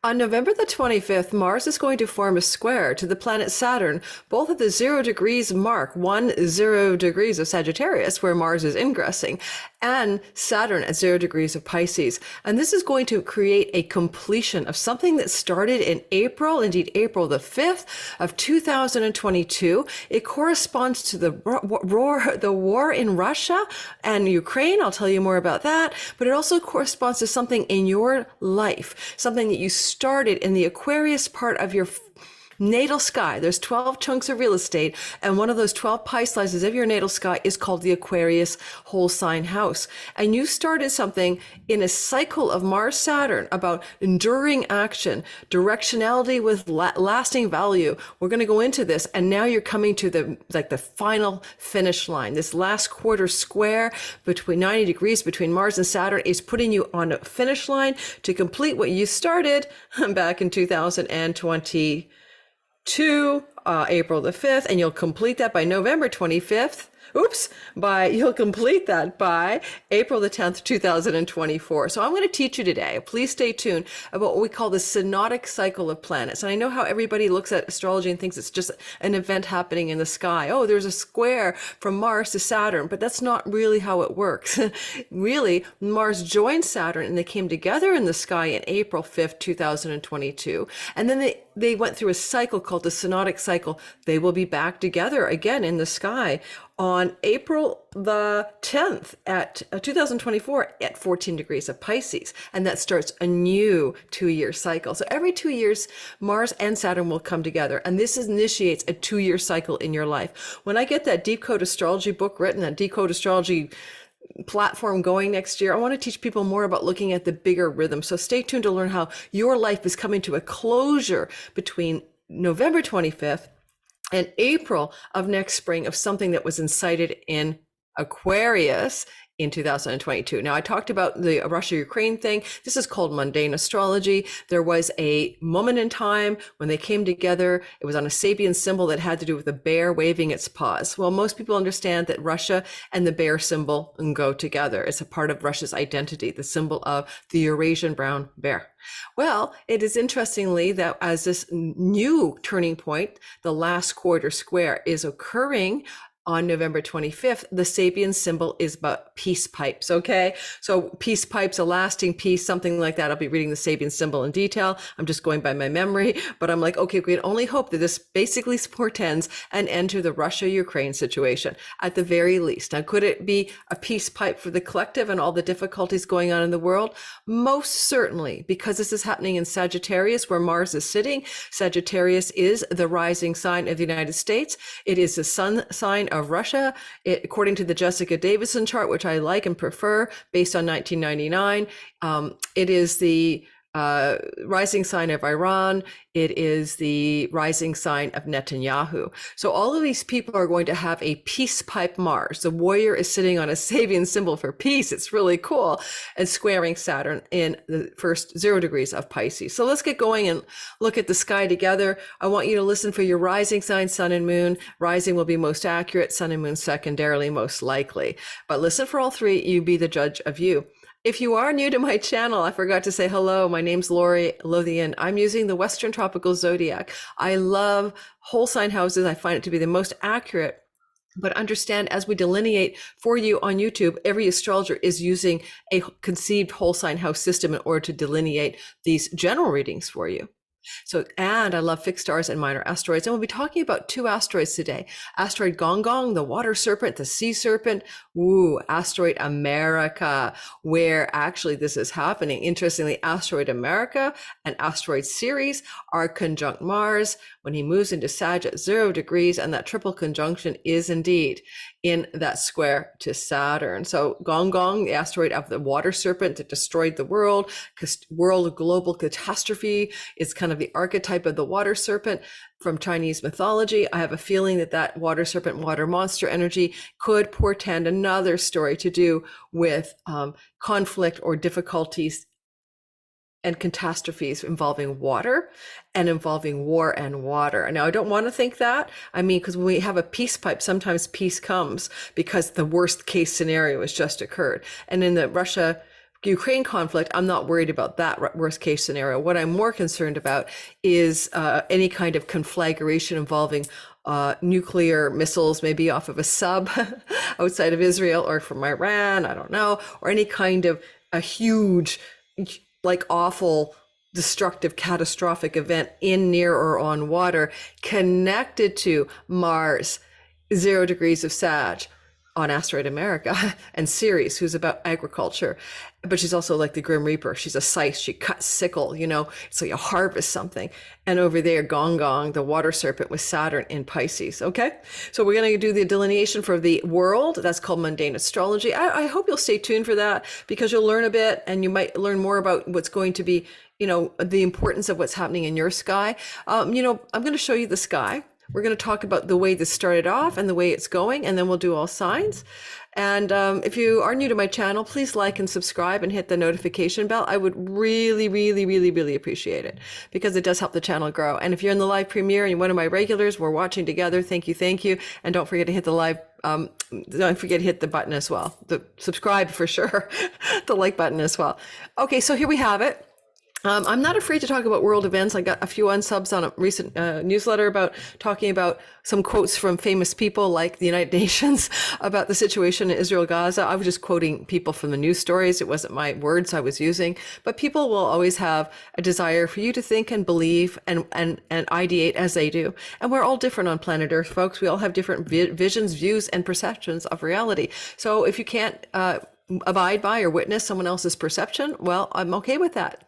On November the 25th, Mars is going to form a square to the planet Saturn, both at the 0 degrees mark, 10 degrees of Sagittarius, where Mars is ingressing, and Saturn at 0 degrees of Pisces. And this is going to create a completion of something that started in April, indeed April the 5th of 2022. It corresponds to the war in Russia and Ukraine. I'll tell you more about that. But it also corresponds to something in your life, something that you started in the Aquarius part of your natal sky. There's 12 chunks of real estate, and one of those 12 pie slices of your natal sky is called the Aquarius whole sign house. And you started something in a cycle of Mars Saturn about enduring action, directionality with lasting value. We're going to go into this, and now you're coming to the final finish line. This last quarter square between 90 degrees between Mars and Saturn is putting you on a finish line to complete what you started back in 2020 to April the 5th, and you'll complete that by November 25th. You'll complete that by April the 10th, 2024. So I'm going to teach you today, please stay tuned, about what we call the synodic cycle of planets. And I know how everybody looks at astrology and thinks it's just an event happening in the sky. Oh, there's a square from Mars to Saturn, but that's not really how it works. Really, Mars joined Saturn and they came together in the sky in April 5th, 2022. And then they went through a cycle called the synodic cycle. They will be back together again in the sky on April the 10th at 2024 at 14 degrees of Pisces. And that starts a new 2-year cycle. So every 2 years, Mars and Saturn will come together. And this initiates a 2-year cycle in your life. When I get that Deep Code Astrology book written, that Deep Code Astrology platform going next year, I want to teach people more about looking at the bigger rhythm. So stay tuned to learn how your life is coming to a closure between November 25th and April of next spring of something that was incited in Aquarius in 2022. Now, I talked about the Russia-Ukraine thing. This is called mundane astrology. There was a moment in time when they came together. It was on a Sabian symbol that had to do with a bear waving its paws. Well, most people understand that Russia and the bear symbol go together. It's a part of Russia's identity, the symbol of the Eurasian brown bear. Well, it is interestingly that as this new turning point, the last quarter square is occurring on November 25th, the Sabian symbol is about peace pipes, okay? So peace pipes, a lasting peace, something like that. I'll be reading the Sabian symbol in detail. I'm just going by my memory, but I'm like, okay, we can only hope that this basically portends an end to the Russia-Ukraine situation, at the very least. Now, could it be a peace pipe for the collective and all the difficulties going on in the world? Most certainly, because this is happening in Sagittarius, where Mars is sitting. Sagittarius is the rising sign of the United States. It is the sun sign of Russia. According to the Jessica Davison chart, which I like and prefer, based on 1999, it is the rising sign of Iran. It is the rising sign of Netanyahu. So all of these people are going to have a peace pipe Mars. The warrior is sitting on a Sabian symbol for peace. It's really cool. And squaring Saturn in the first 0 degrees of Pisces. So let's get going and look at the sky together. I want you to listen for your rising sign, sun and moon. Rising will be most accurate, sun and moon secondarily most likely. But listen for all three. You be the judge of you. If you are new to my channel, I forgot to say hello. My name's Lori Lothian. I'm using the Western Tropical Zodiac. I love whole sign houses. I find it to be the most accurate. But understand, as we delineate for you on YouTube, every astrologer is using a conceived whole sign house system in order to delineate these general readings for you. So, and I love fixed stars and minor asteroids. And we'll be talking about 2 asteroids today. Asteroid Gonggong, the water serpent, the sea serpent. Asteroid America, where actually this is happening. Interestingly, Asteroid America and Asteroid Ceres are conjunct Mars when he moves into Sag at 0 degrees. And that triple conjunction is indeed in that square to Saturn. So Gonggong, the asteroid of the water serpent that destroyed the world global catastrophe, is kind of the archetype of the water serpent from Chinese mythology. I have a feeling that that water serpent, water monster energy could portend another story to do with conflict or difficulties and catastrophes involving water and involving war and water. Now, I don't want to think that. I mean, because when we have a peace pipe, sometimes peace comes because the worst case scenario has just occurred. And in the Russia Ukraine conflict, I'm not worried about that worst case scenario. What I'm more concerned about is any kind of conflagration involving nuclear missiles, maybe off of a sub outside of Israel or from Iran, I don't know, or any kind of a huge, like awful, destructive, catastrophic event in, near, or on water connected to Mars, 0 degrees of Sag on asteroid America, and Ceres, who's about agriculture, but she's also like the Grim Reaper. She's a scythe. She cuts sickle, you know, so you harvest something. And over there, Gonggong, the water serpent, with Saturn in Pisces. Okay, so we're going to do the delineation for the world. That's called mundane astrology. I hope you'll stay tuned for that, because you'll learn a bit, and you might learn more about what's going to be, you know, the importance of what's happening in your sky. You know, I'm going to show you the sky. We're going to talk about the way this started off and the way it's going, and then we'll do all signs. And if you are new to my channel, please like and subscribe and hit the notification bell. I would really, really, really, really appreciate it, because it does help the channel grow. And if you're in the live premiere and you're one of my regulars, we're watching together. Thank you, thank you. And don't forget to hit the live, don't forget to hit the button as well. The subscribe for sure, the like button as well. Okay, so here we have it. I'm not afraid to talk about world events. I got a few unsubs on a recent newsletter about talking about some quotes from famous people like the United Nations about the situation in Israel, Gaza. I was just quoting people from the news stories. It wasn't my words I was using, but people will always have a desire for you to think and believe and ideate as they do. And we're all different on planet Earth, folks. We all have different visions, views, and perceptions of reality. So if you can't abide by or witness someone else's perception, well, I'm okay with that.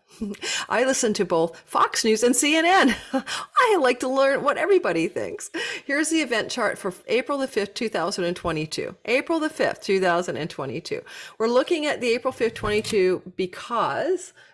I listen to both Fox News and CNN. I like to learn what everybody thinks. Here's the event chart for April the 5th, 2022. April the 5th, 2022. We're looking at the April 5th, 22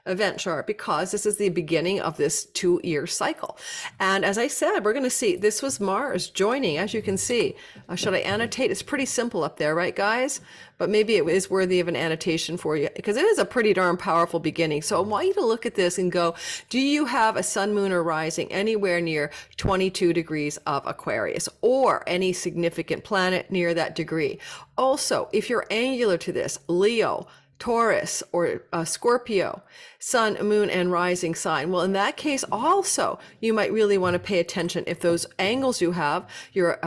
event chart, because this is the beginning of this 2-year cycle. And as I said, we're going to see, this was Mars joining, as you can see. Should I annotate? It's pretty simple up there, right, guys? But maybe it is worthy of an annotation for you, because it is a pretty darn powerful beginning. So I want you to look at this and go, do you have a sun, moon, or rising anywhere near 22 degrees of Aquarius, or any significant planet near that degree? Also, if you're angular to this, Leo, Taurus, or Scorpio, sun, moon, and rising sign, well, in that case also, you might really want to pay attention if those angles you have, you're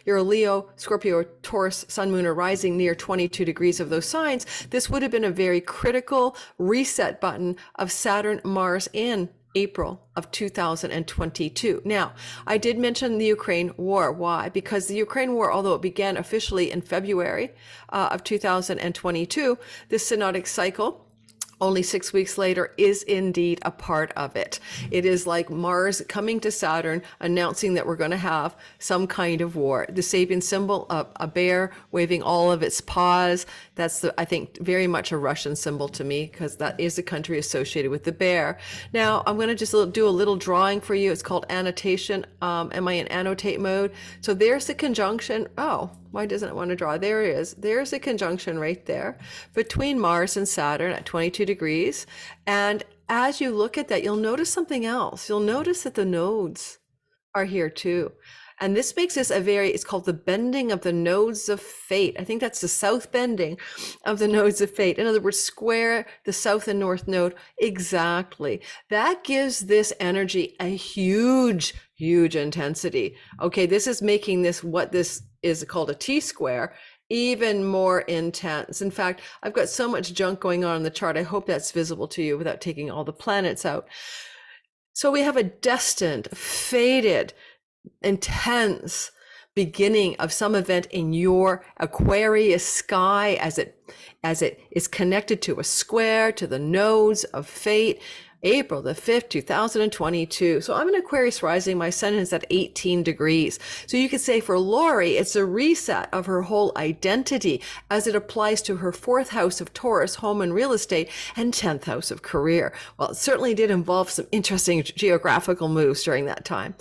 you're a Leo, Scorpio, or Taurus, sun, moon, or rising near 22 degrees of those signs, this would have been a very critical reset button of Saturn, Mars in April of 2022. Now, I did mention the Ukraine war. Why? Because the Ukraine war, although it began officially in February of 2022, this synodic cycle, only 6 weeks later, is indeed a part of it. It is like Mars coming to Saturn, announcing that we're going to have some kind of war. The Sabian symbol, a bear waving all of its paws. That's, I think, very much a Russian symbol to me, because that is a country associated with the bear. Now, I'm going to just do a little drawing for you. It's called annotation. Am I in annotate mode? So there's the conjunction. Oh, why doesn't it want to draw? There it is. There's a conjunction right there between Mars and Saturn at 22 degrees. And as you look at that, you'll notice something else. You'll notice that the nodes are here too. And this makes this it's called the bending of the nodes of fate. I think that's the south bending of the nodes of fate. In other words, square the south and north node. Exactly. That gives this energy a huge, huge intensity. Okay, this is making this, what this is called a T-square, even more intense. In fact, I've got so much junk going on in the chart. I hope that's visible to you without taking all the planets out. So we have a destined, fated, intense beginning of some event in your Aquarius sky as it is connected to a square, to the nodes of fate. April the 5th, 2022. So I'm an Aquarius rising. My sun is at 18 degrees. So you could say for Lori, it's a reset of her whole identity as it applies to her 4th house of Taurus, home and real estate, and 10th house of career. Well, it certainly did involve some interesting geographical moves during that time.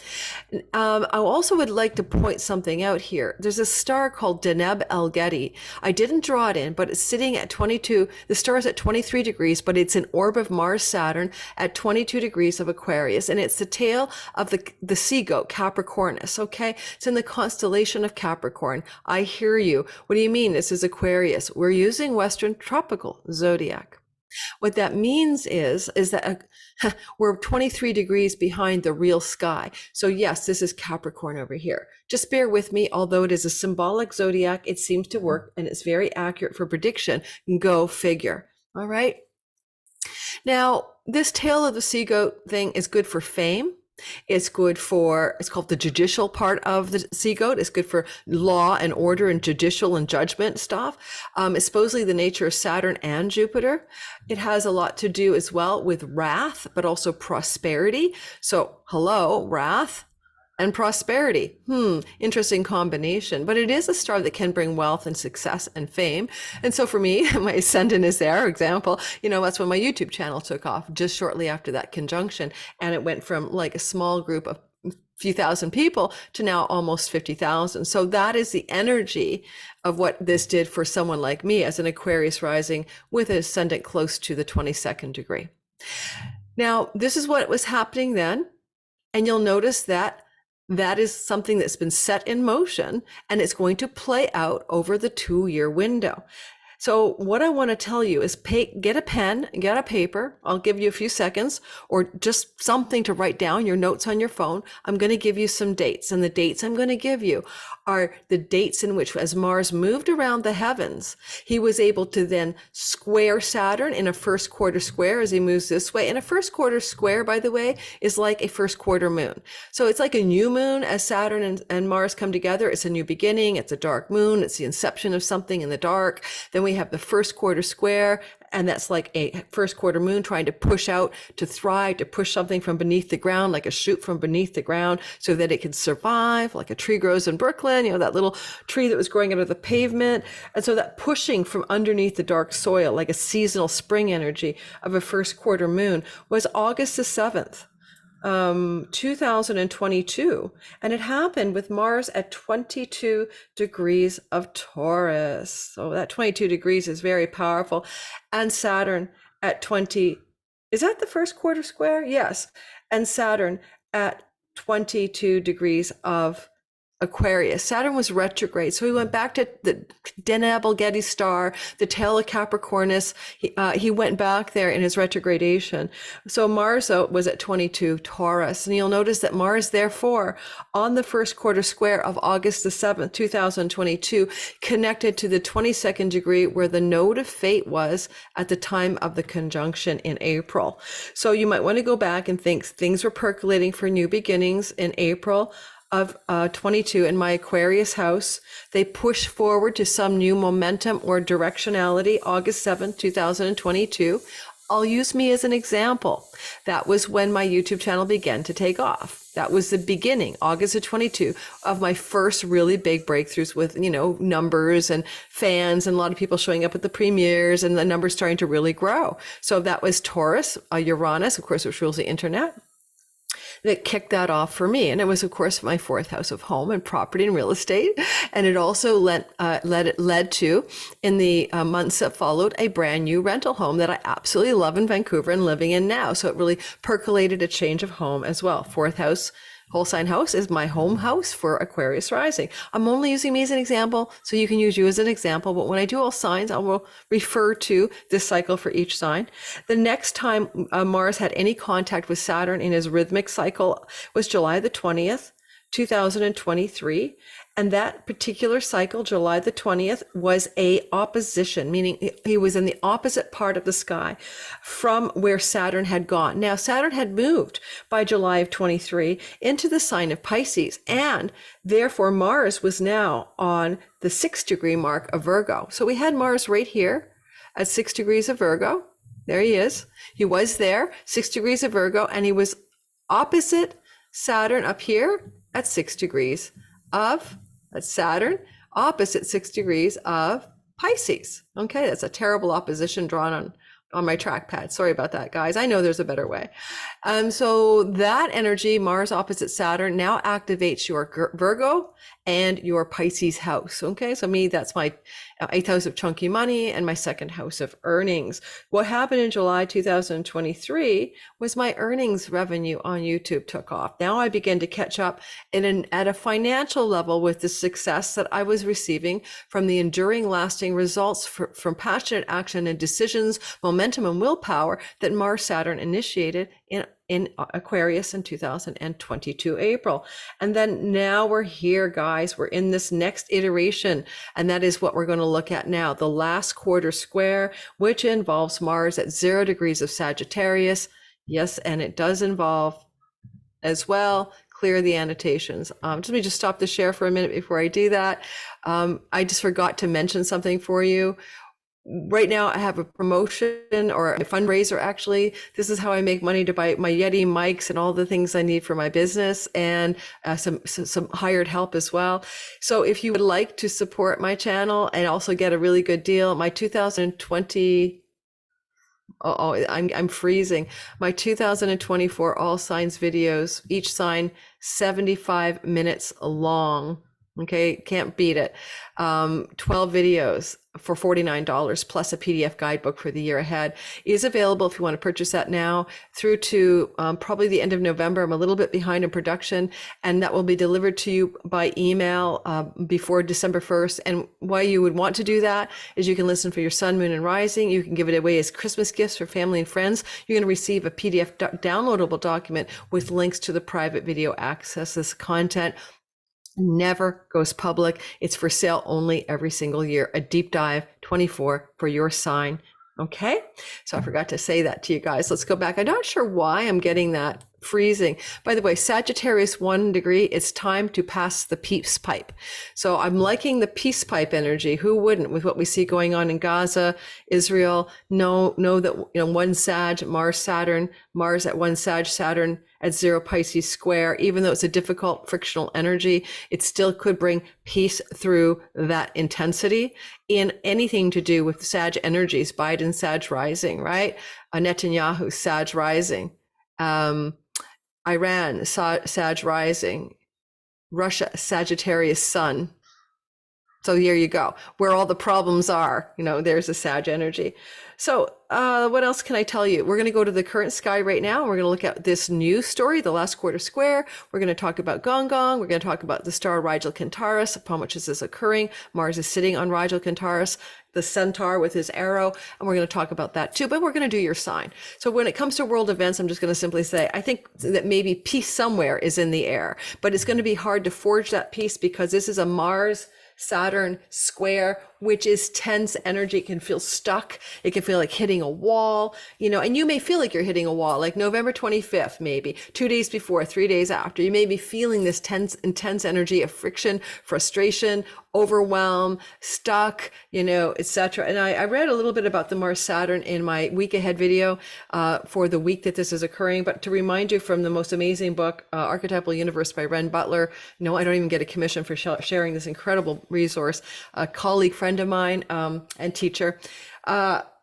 I also would like to point something out here. There's a star called Deneb Algedi. I didn't draw it in, but it's sitting at 22. The star is at 23 degrees, but it's an orb of Mars, Saturn, at 22 degrees of Aquarius. And it's the tail of the sea goat, Capricornus. Okay. It's in the constellation of Capricorn. I hear you. What do you mean? This is Aquarius. We're using Western tropical zodiac. What that means is that we're 23 degrees behind the real sky. So yes, this is Capricorn over here. Just bear with me. Although it is a symbolic zodiac, it seems to work and it's very accurate for prediction. Go figure. All right. Now, this tail of the sea goat thing is good for fame. It's good for, it's called the judicial part of the sea goat. It's good for law and order and judicial and judgment stuff. It's supposedly the nature of Saturn and Jupiter. It has a lot to do as well with wrath, but also prosperity. So hello, wrath and prosperity. Interesting combination, but it is a star that can bring wealth and success and fame. And so for me, my ascendant is there, example, that's when my YouTube channel took off just shortly after that conjunction. And it went from like a small group of a few thousand people to now almost 50,000. So that is the energy of what this did for someone like me as an Aquarius rising with an ascendant close to the 22nd degree. Now, this is what was happening then. And you'll notice that is something that's been set in motion and it's going to play out over the 2-year window. So what I want to tell you is get a pen, get a paper. I'll give you a few seconds or just something to write down your notes on your phone. I'm going to give you some dates, and the dates I'm going to give you are the dates in which, as Mars moved around the heavens, he was able to then square Saturn in a first quarter square as he moves this way. And a first quarter square, by the way, is like a first quarter moon. So it's like a new moon as Saturn and Mars come together. It's a new beginning. It's a dark moon. It's the inception of something in the dark. Then we have the first quarter square, and that's like a first quarter moon trying to push out, to thrive, to push something from beneath the ground, like a shoot from beneath the ground so that it can survive, like a tree grows in Brooklyn, that little tree that was growing out of the pavement. And so that pushing from underneath the dark soil, like a seasonal spring energy of a first quarter moon, was August the 7th. 2022, and it happened with Mars at 22 degrees of Taurus. So that 22 degrees is very powerful. And Saturn at 20, is that the first quarter square? Yes. And Saturn at 22 degrees of Aquarius. Saturn was retrograde. So he went back to the Deneb Algedi star, the tail of Capricornus. He went back there in his retrogradation. So Mars was at 22 Taurus. And you'll notice that Mars, therefore, on the first quarter square of August the 7th, 2022, connected to the 22nd degree where the node of fate was at the time of the conjunction in April. So you might want to go back and think things were percolating for new beginnings in April of 22 in my Aquarius house. They push forward to some new momentum or directionality, August 7th, 2022. I'll use me as an example. That was when my YouTube channel began to take off. That was the beginning, August of 22, of my first really big breakthroughs with, numbers and fans and a lot of people showing up at the premieres and the numbers starting to really grow. So that was Taurus, Uranus, of course, which rules the internet, that kicked that off for me. And it was, of course, my 4th house of home and property and real estate. And it also led to, in the months that followed, a brand new rental home that I absolutely love in Vancouver and living in now. So it really percolated a change of home as well. 4th house, whole sign house, is my home house for Aquarius rising. I'm only using me as an example, so you can use you as an example. But when I do all signs, I will refer to this cycle for each sign. The next time Mars had any contact with Saturn in his rhythmic cycle was July the 20th, 2023. And that particular cycle, July the 20th, was a opposition, meaning he was in the opposite part of the sky from where Saturn had gone. Now, Saturn had moved by July of 23 into the sign of Pisces, and therefore Mars was now on the 6th degree mark of Virgo. So we had Mars right here at 6 degrees of Virgo. There he is. He was there, 6 degrees of Virgo, and he was opposite Saturn up here at 6 degrees of Saturn, opposite 6 degrees of Pisces. Okay, that's a terrible opposition drawn on on my trackpad. Sorry about that, guys. I know there's a better way. So that energy, Mars opposite Saturn, now activates your Virgo and your Pisces house. Okay. So me, that's my eighth house of chunky money and my second house of earnings. What happened in July 2023 was my earnings revenue on YouTube took off. Now I began to catch up at a financial level with the success that I was receiving from the enduring, lasting results from passionate action and decisions, momentum and willpower that Mars Saturn initiated in Aquarius in 2022 April. And then now we're here, guys. We're in this next iteration, and that is what we're going to look at now, the last quarter square, which involves Mars at 0 degrees of Sagittarius. Yes, and it does involve as well, clear the annotations. Let me just stop the share for a minute before I do that. I just forgot to mention something for you. Right now I have a promotion or a fundraiser. Actually, this is how I make money to buy my Yeti mics and all the things I need for my business, and some hired help as well. So if you would like to support my channel and also get a really good deal, my 2020, I'm freezing. My 2024 all signs videos, each sign 75 minutes long. Okay, can't beat it. 12 videos for $49 plus a PDF guidebook for the year ahead is available if you want to purchase that now through to probably the end of November. I'm a little bit behind in production, and that will be delivered to you by email before December 1st. And why you would want to do that is you can listen for your sun, moon, and rising. You can give it away as Christmas gifts for family and friends. You're going to receive a PDF downloadable document with links to the private video access. This content never goes public. It's for sale only every single year. A deep dive 24 for your sign. Okay. So I forgot to say that to you guys. Let's go back. I'm not sure why I'm getting that freezing. By the way, Sagittarius 1 degree, it's time to pass the peace pipe. So I'm liking the peace pipe energy. Who wouldn't, with what we see going on in Gaza, Israel? Know that, one Sag, Mars, Saturn, Mars at 1 Sag, Saturn at 0 Pisces square, even though it's a difficult frictional energy, it still could bring peace through that intensity in anything to do with Sag energies. Biden, Sag rising, right? Netanyahu, Sag rising. Iran, Sag rising. Russia, Sagittarius sun. So here you go, where all the problems are, there's a Sag energy. So what else can I tell you? We're going to go to the current sky right now. And we're going to look at this new story, the last quarter square. We're going to talk about Gonggong. We're going to talk about the star Rigel Kentaurus, upon which this is occurring. Mars is sitting on Rigel Kentaurus, the centaur with his arrow. And we're going to talk about that too, but we're going to do your sign. So when it comes to world events, I'm just going to simply say, I think that maybe peace somewhere is in the air, but it's going to be hard to forge that peace because this is a Mars Saturn square, which is tense energy. It can feel stuck. It can feel like hitting a wall, and you may feel like you're hitting a wall, like November 25th, maybe 2 days before, 3 days after. You may be feeling this intense energy of friction, frustration, overwhelm, stuck, etc. And I read a little bit about the Mars Saturn in my week ahead video for the week that this is occurring. But to remind you from the most amazing book, Archetypal Universe by Ren Butler, I don't even get a commission for sharing this incredible resource. A colleague, friend of mine, and teacher,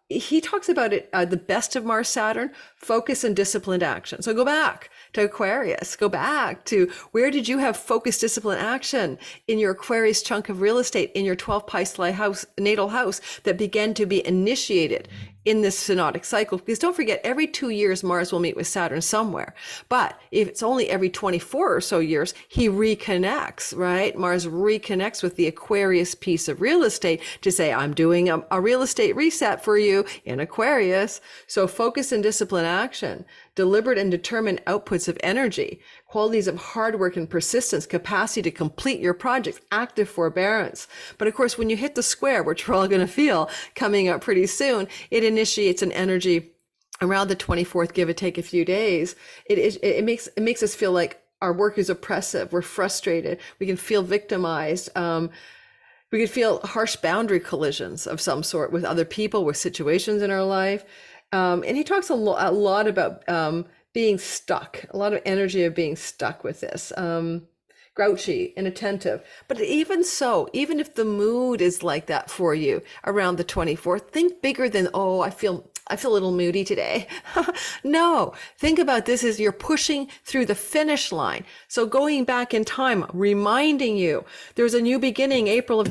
he talks about it, the best of Mars Saturn, focus and disciplined action. So go back to Aquarius, go back to where did you have focused, disciplined action in your Aquarius chunk of real estate, in your 12 Pisces house, natal house that began to be initiated in this synodic cycle. Because don't forget, every 2 years, Mars will meet with Saturn somewhere. But if it's only every 24 or so years, he reconnects, right? Mars reconnects with the Aquarius piece of real estate to say, I'm doing a real estate reset for you in Aquarius. So focus and discipline action, deliberate and determined outputs of energy, qualities of hard work and persistence, capacity to complete your projects, active forbearance. But of course, when you hit the square, which we're all going to feel coming up pretty soon, it initiates an energy around the 24th, give or take a few days. It makes us feel like our work is oppressive. We're frustrated. We can feel victimized. We can feel harsh boundary collisions of some sort with other people, with situations in our life. And he talks a lot about being stuck, a lot of energy of being stuck with this, grouchy, inattentive. But even so, even if the mood is like that for you around the 24th, think bigger than, I feel I feel a little moody today. No, think about this as you're pushing through the finish line. So going back in time, reminding you there's a new beginning, April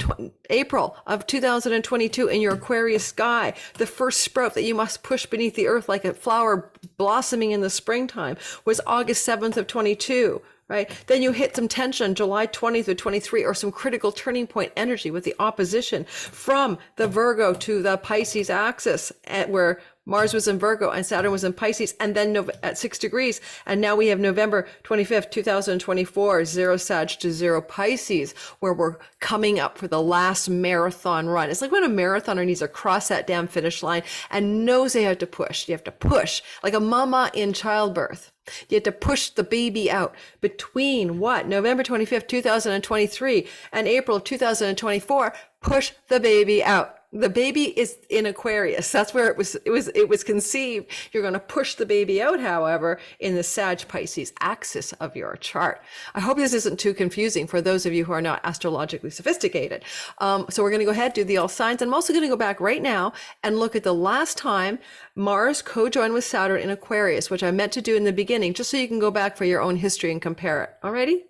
of 2022 in your Aquarius sky. The first sprout that you must push beneath the earth like a flower blossoming in the springtime was August 7th of 22. Right? Then you hit some tension July 20th or 23, or some critical turning point energy with the opposition from the Virgo to the Pisces axis, where Mars was in Virgo and Saturn was in Pisces, and then at 6 degrees. And now we have November 25th, 2024, 0 Sag to 0 Pisces, where we're coming up for the last marathon run. It's like when a marathoner needs to cross that damn finish line and knows they have to push. You have to push like a mama in childbirth. You have to push the baby out between November 25th, 2023 and April of 2024. Push the baby out. The baby is in Aquarius. That's where it was conceived. You're going to push the baby out, however, in the Sag Pisces axis of your chart. I hope this isn't too confusing for those of you who are not astrologically sophisticated. So we're going to go ahead, do the all signs. I'm also going to go back right now and look at the last time Mars co-joined with Saturn in Aquarius, which I meant to do in the beginning, just so you can go back for your own history and compare it. Alrighty?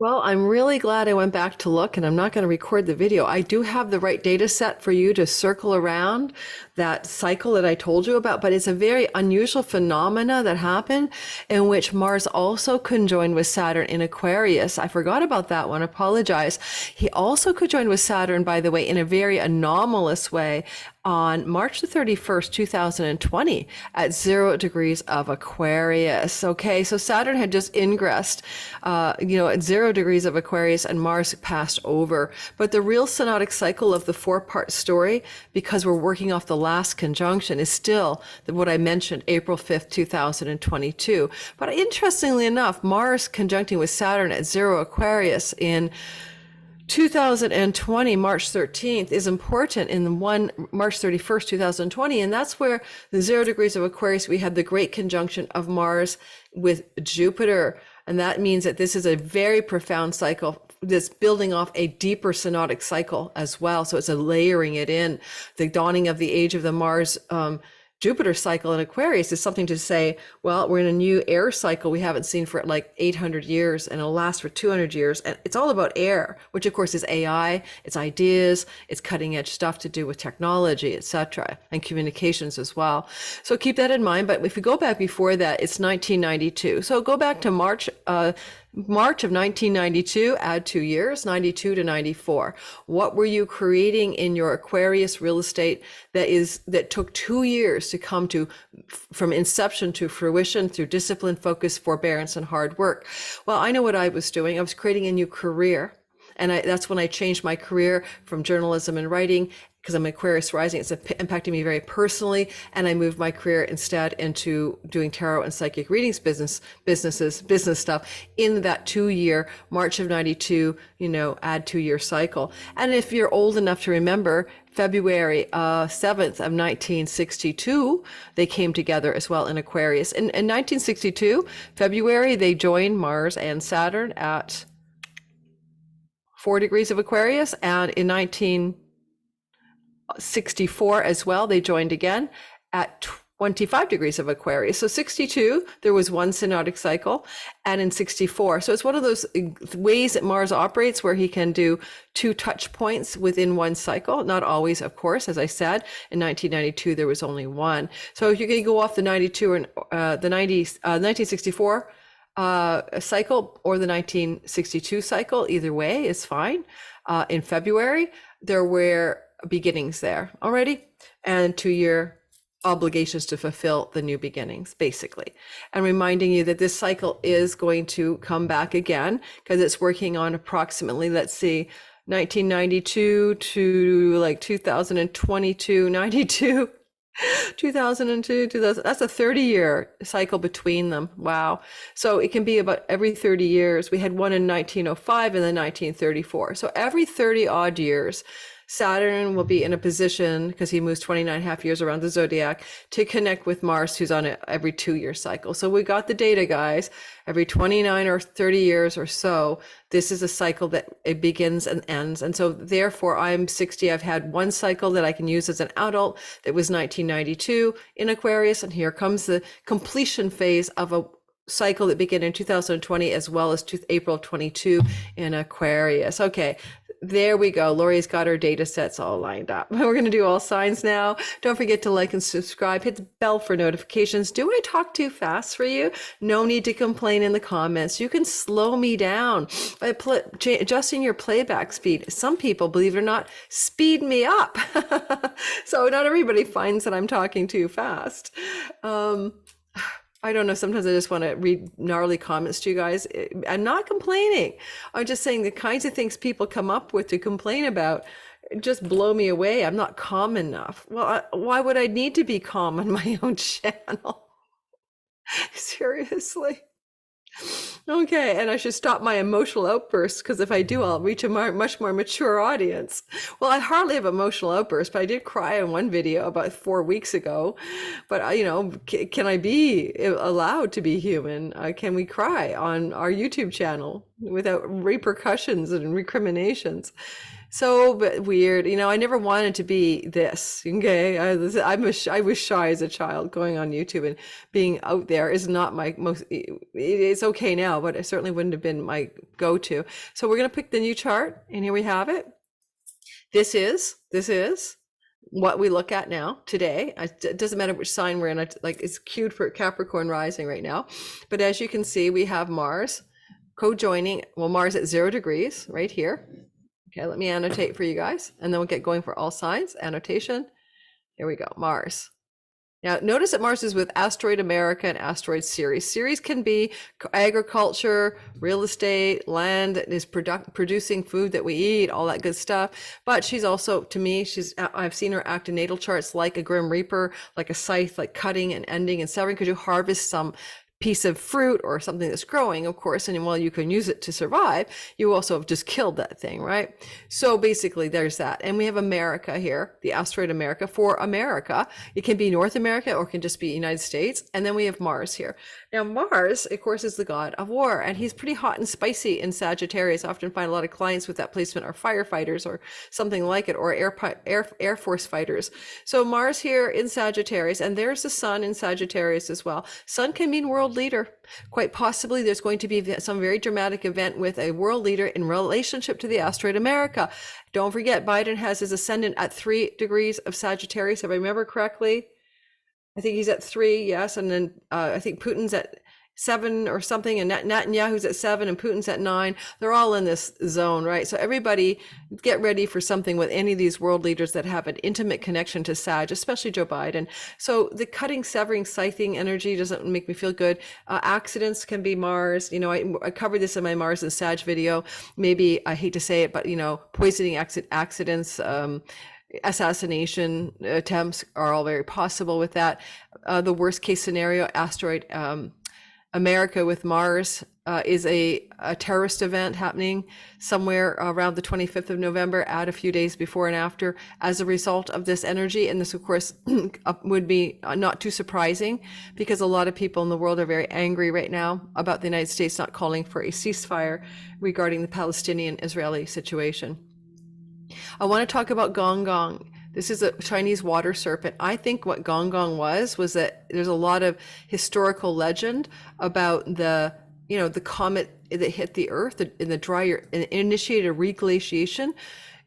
Well, I'm really glad I went back to look, and I'm not going to record the video. I do have the right data set for you to circle around that cycle that I told you about, but it's a very unusual phenomena that happened in which Mars also conjoined with Saturn in Aquarius. I forgot about that one. Apologize. He also conjoined with Saturn, by the way, in a very anomalous way on March the 31st, 2020 at 0 degrees of Aquarius. Okay, so Saturn had just ingressed, at 0 degrees of Aquarius, and Mars passed over. But the real synodic cycle of the 4-part story, because we're working off the last conjunction, is still what I mentioned, April 5th, 2022. But interestingly enough, Mars conjuncting with Saturn at 0 Aquarius in 2020, March 13th, is important in March 31st, 2020. And that's where the 0 degrees of Aquarius, we had the great conjunction of Mars with Jupiter. And that means that this is a very profound cycle that's building off a deeper synodic cycle as well. So it's a layering it in. The dawning of the age of the Mars, Jupiter cycle in Aquarius is something to say, well, we're in a new air cycle we haven't seen for like 800 years, and it'll last for 200 years. And it's all about air, which of course is AI, it's ideas, it's cutting edge stuff to do with technology, etc., and communications as well. So keep that in mind. But if we go back before that, it's 1992. So go back to March of 1992, add 2 years, 92 to 94. What were you creating in your Aquarius real estate that took 2 years to come to from inception to fruition through discipline, focus, forbearance, and hard work? Well, I know what I was doing. I was creating a new career. And that's when I changed my career from journalism and writing, because I'm Aquarius rising. It's impacting me very personally. And I moved my career instead into doing tarot and psychic readings business stuff in that 2-year, March of 92, add 2-year cycle. And if you're old enough to remember, February 7th of 1962, they came together as well in Aquarius. In 1962, February, they joined Mars and Saturn at 4 degrees of Aquarius, and in 1964 as well, they joined again at 25 degrees of Aquarius. So 62, there was one synodic cycle, and in 64. So it's one of those ways that Mars operates where he can do 2 touch points within one cycle. Not always, of course, as I said. In 1992, there was only one. So if you're going to go off the 92 and the 1964 cycle or the 1962 cycle, either way is fine. In February, there were beginnings there already, and 2-year obligations to fulfill the new beginnings, basically. And reminding you that this cycle is going to come back again, because it's working on approximately, let's see, 1992 to like 2022, 92. 2002, 2000, that's a 30-year cycle between them. Wow. So it can be about every 30 years. We had one in 1905 and then 1934. So every 30 odd years, Saturn will be in a position, because he moves 29.5 years around the zodiac, to connect with Mars, who's on every 2-year cycle. So we got the data, guys. Every 29 or 30 years or so, this is a cycle that it begins and ends. And so therefore, I'm 60. I've had one cycle that I can use as an adult that was 1992 in Aquarius. And here comes the completion phase of a cycle that began in 2020, as well as April of 22 in Aquarius. Okay, there we go. Lori's got her data sets all lined up. We're going to do all signs now. Don't forget to like and subscribe. Hit the bell for notifications. Do I talk too fast for you? No need to complain in the comments. You can slow me down by adjusting your playback speed. Some people, believe it or not, speed me up. So not everybody finds that I'm talking too fast. I don't know. Sometimes I just want to read gnarly comments to you guys. I'm not complaining. I'm just saying the kinds of things people come up with to complain about just blow me away. I'm not calm enough. Well, why would I need to be calm on my own channel? Seriously. Okay, and I should stop my emotional outbursts, because if I do, I'll reach a much more mature audience. Well, I hardly have emotional outbursts, but I did cry in one video about 4 weeks ago. But, you know, can I be allowed to be human? Can we cry on our YouTube channel without repercussions and recriminations? So weird. You know, I never wanted to be this. Okay. I was shy as a child. Going on YouTube and being out there is not my most, it's okay now, but it certainly wouldn't have been my go-to. So we're going to pick the new chart, and here we have it. This is what we look at now today. It doesn't matter which sign we're in. Like, it's cued for Capricorn rising right now. But as you can see, we have Mars co-joining, well, Mars at 0 degrees right here. Okay, let me annotate for you guys, and then we'll get going for all signs. Annotation. Here we go, Mars. Now, notice that Mars is with Asteroid America and Asteroid Ceres. Ceres can be agriculture, real estate, land that is producing food that we eat, all that good stuff. But she's also, to me, I've seen her act in natal charts like a Grim Reaper, like a scythe, like cutting and ending and severing, because you harvest some piece of fruit or something that's growing, of course, and while you can use it to survive, you also have just killed that thing, right? So basically there's that. And we have America here, the asteroid America for America. It can be North America or it can just be United States. And then we have Mars here. Now Mars, of course, is the god of war, and he's pretty hot and spicy in Sagittarius. I often find a lot of clients with that placement are firefighters or something like it, or Air Force fighters. So Mars here in Sagittarius, and there's the sun in Sagittarius as well. Sun can mean world leader. Quite possibly there's going to be some very dramatic event with a world leader in relationship to the asteroid America. Don't forget, Biden has his ascendant at 3 degrees of Sagittarius, if I remember correctly. I think he's at 3, yes, and then I think Putin's at 7 or something, and Netanyahu's at 7 and Putin's at 9. They're all in this zone, right? So everybody get ready for something with any of these world leaders that have an intimate connection to Sag, especially Joe Biden. So the cutting, severing, scything energy doesn't make me feel good. Accidents can be Mars. You know, I covered this in my Mars and Sag video. Maybe, I hate to say it, but, you know, poisoning accidents, assassination attempts are all very possible with that. The worst case scenario, asteroid America with Mars is a terrorist event happening somewhere around the 25th of November, add a few days before and after as a result of this energy. And this, of course, would be not too surprising, because a lot of people in the world are very angry right now about the United States not calling for a ceasefire regarding the Palestinian-Israeli situation. I want to talk about Gonggong. This is a Chinese water serpent. I think what Gonggong was that there's a lot of historical legend about the comet that hit the Earth in the drier, and initiated a reglaciation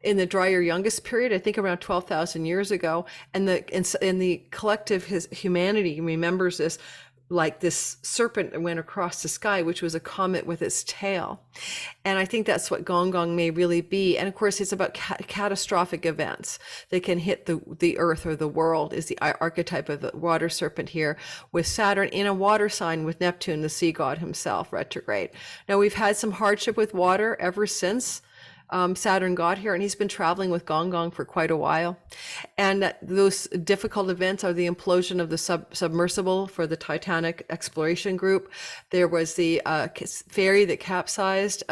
in the drier youngest period, I think around 12,000 years ago. And the collective humanity remembers this, like this serpent that went across the sky, which was a comet with its tail. And I think that's what Gonggong may really be. And of course, it's about catastrophic events that can hit the earth or the world, is the archetype of the water serpent here, with Saturn in a water sign with Neptune, the sea god himself, retrograde. Now, we've had some hardship with water ever since Saturn got here, and he's been traveling with Gonggong for quite a while. And those difficult events are the implosion of the submersible for the Titanic exploration group. There was the ferry that capsized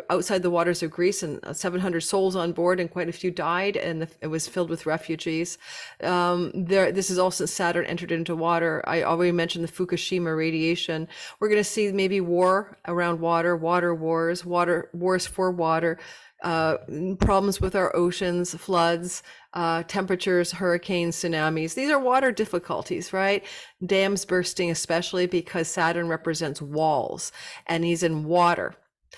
outside the waters of Greece, and 700 souls on board, and quite a few died, and it was filled with refugees. This is also Saturn entered into water. I already mentioned the Fukushima radiation. We're going to see maybe war around water, wars for water, problems with our oceans, floods, temperatures, hurricanes, tsunamis. These are water difficulties, right? Dams bursting, especially because Saturn represents walls and he's in water.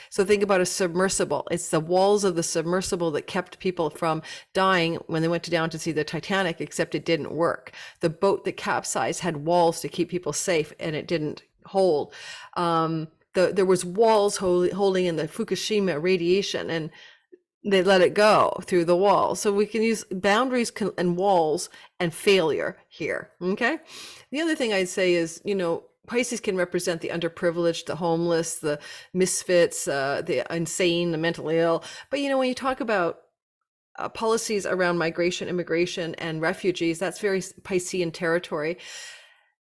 So think about a submersible. It's the walls of the submersible that kept people from dying when they went down to see the Titanic, except it didn't work. The boat that capsized had walls to keep people safe, and it didn't hold. There was walls holding in the Fukushima radiation, and they let it go through the wall. So we can use boundaries and walls and failure here. Okay. The other thing I'd say is, Pisces can represent the underprivileged, the homeless, the misfits, the insane, the mentally ill. But, when you talk about policies around migration, immigration, and refugees, that's very Piscean territory.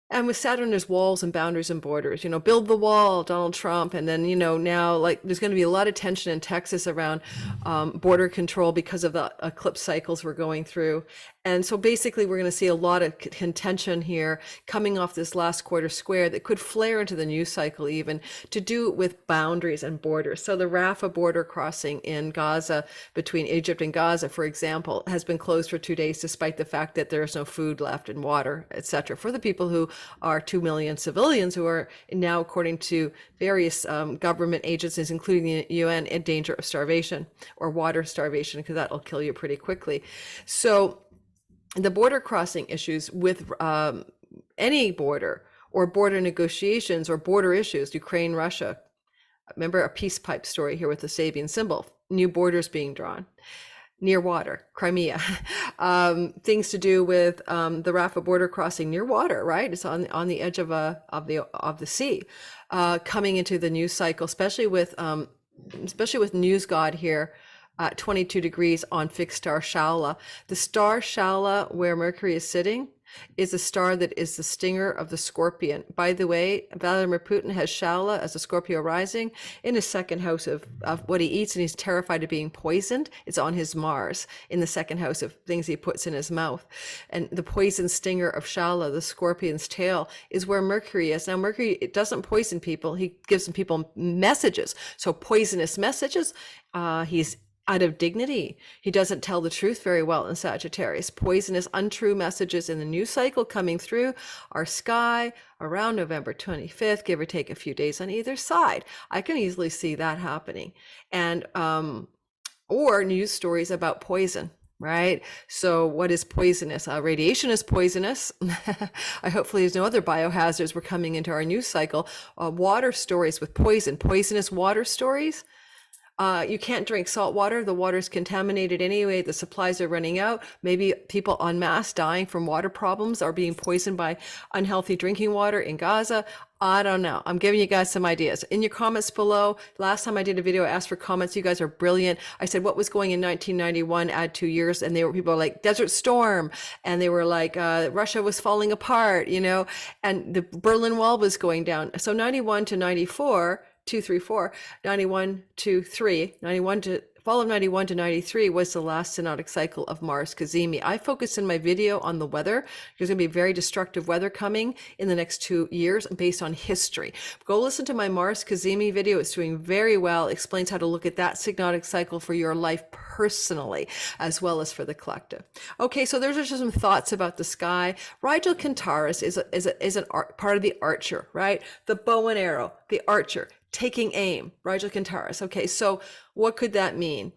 And with Saturn, there's walls and boundaries and borders, build the wall, Donald Trump. And then, now there's going to be a lot of tension in Texas around border control because of the eclipse cycles we're going through. And so basically, we're going to see a lot of contention here coming off this last quarter square that could flare into the new cycle, even to do with boundaries and borders. So the Rafah border crossing in Gaza between Egypt and Gaza, for example, has been closed for 2 days, despite the fact that there's no food left and water, etc., for the people who are 2 million civilians who are now, according to various government agencies, including the UN, in danger of starvation or water starvation, because that'll kill you pretty quickly. So the border crossing issues with any border or border negotiations or border issues, Ukraine, Russia. Remember a peace pipe story here with the Sabian symbol, new borders being drawn. Near water, Crimea, things to do with the Rafah border crossing near water, right? It's on the edge of the sea, coming into the new cycle, especially with News God here at 22 degrees on fixed star Shaula. The star Shaula, where Mercury is sitting, is a star that is the stinger of the Scorpion. By the way, Vladimir Putin has Shaula as a Scorpio rising in his second house of what he eats, and he's terrified of being poisoned. It's on his Mars in the second house of things he puts in his mouth. And the poison stinger of Shaula, the Scorpion's tail, is where Mercury is. Now, Mercury, it doesn't poison people. He gives some people messages. So poisonous messages, he's out of dignity. He doesn't tell the truth very well in Sagittarius. Poisonous, untrue messages in the new cycle coming through our sky around November 25th, give or take a few days on either side. I can easily see that happening. And, or news stories about poison. Right? So what is poisonous? Radiation is poisonous. Hopefully there's no other biohazards. We're coming into our new cycle. Water stories with poisonous water stories. You can't drink salt water. The water's contaminated anyway. The supplies are running out. Maybe people en masse dying from water problems are being poisoned by unhealthy drinking water in Gaza. I don't know. I'm giving you guys some ideas. In your comments below, last time I did a video, I asked for comments. You guys are brilliant. I said, what was going in 1991? Add 2 years. And people were like, Desert Storm. And they were like, Russia was falling apart, and the Berlin Wall was going down. So 91 to 94, 91 to 3, fall of 91 to 93 was the last synodic cycle of Mars Cazimi. I focused in my video on the weather. There's going to be very destructive weather coming in the next 2 years based on history. Go listen to my Mars Cazimi video. It's doing very well. It explains how to look at that synodic cycle for your life personally, as well as for the collective. Okay, so there's just some thoughts about the sky. Rigel Kentaurus is an part of the archer, right? The bow and arrow, the archer. Taking aim, Rigel Kentaurus. Okay, so what could that mean?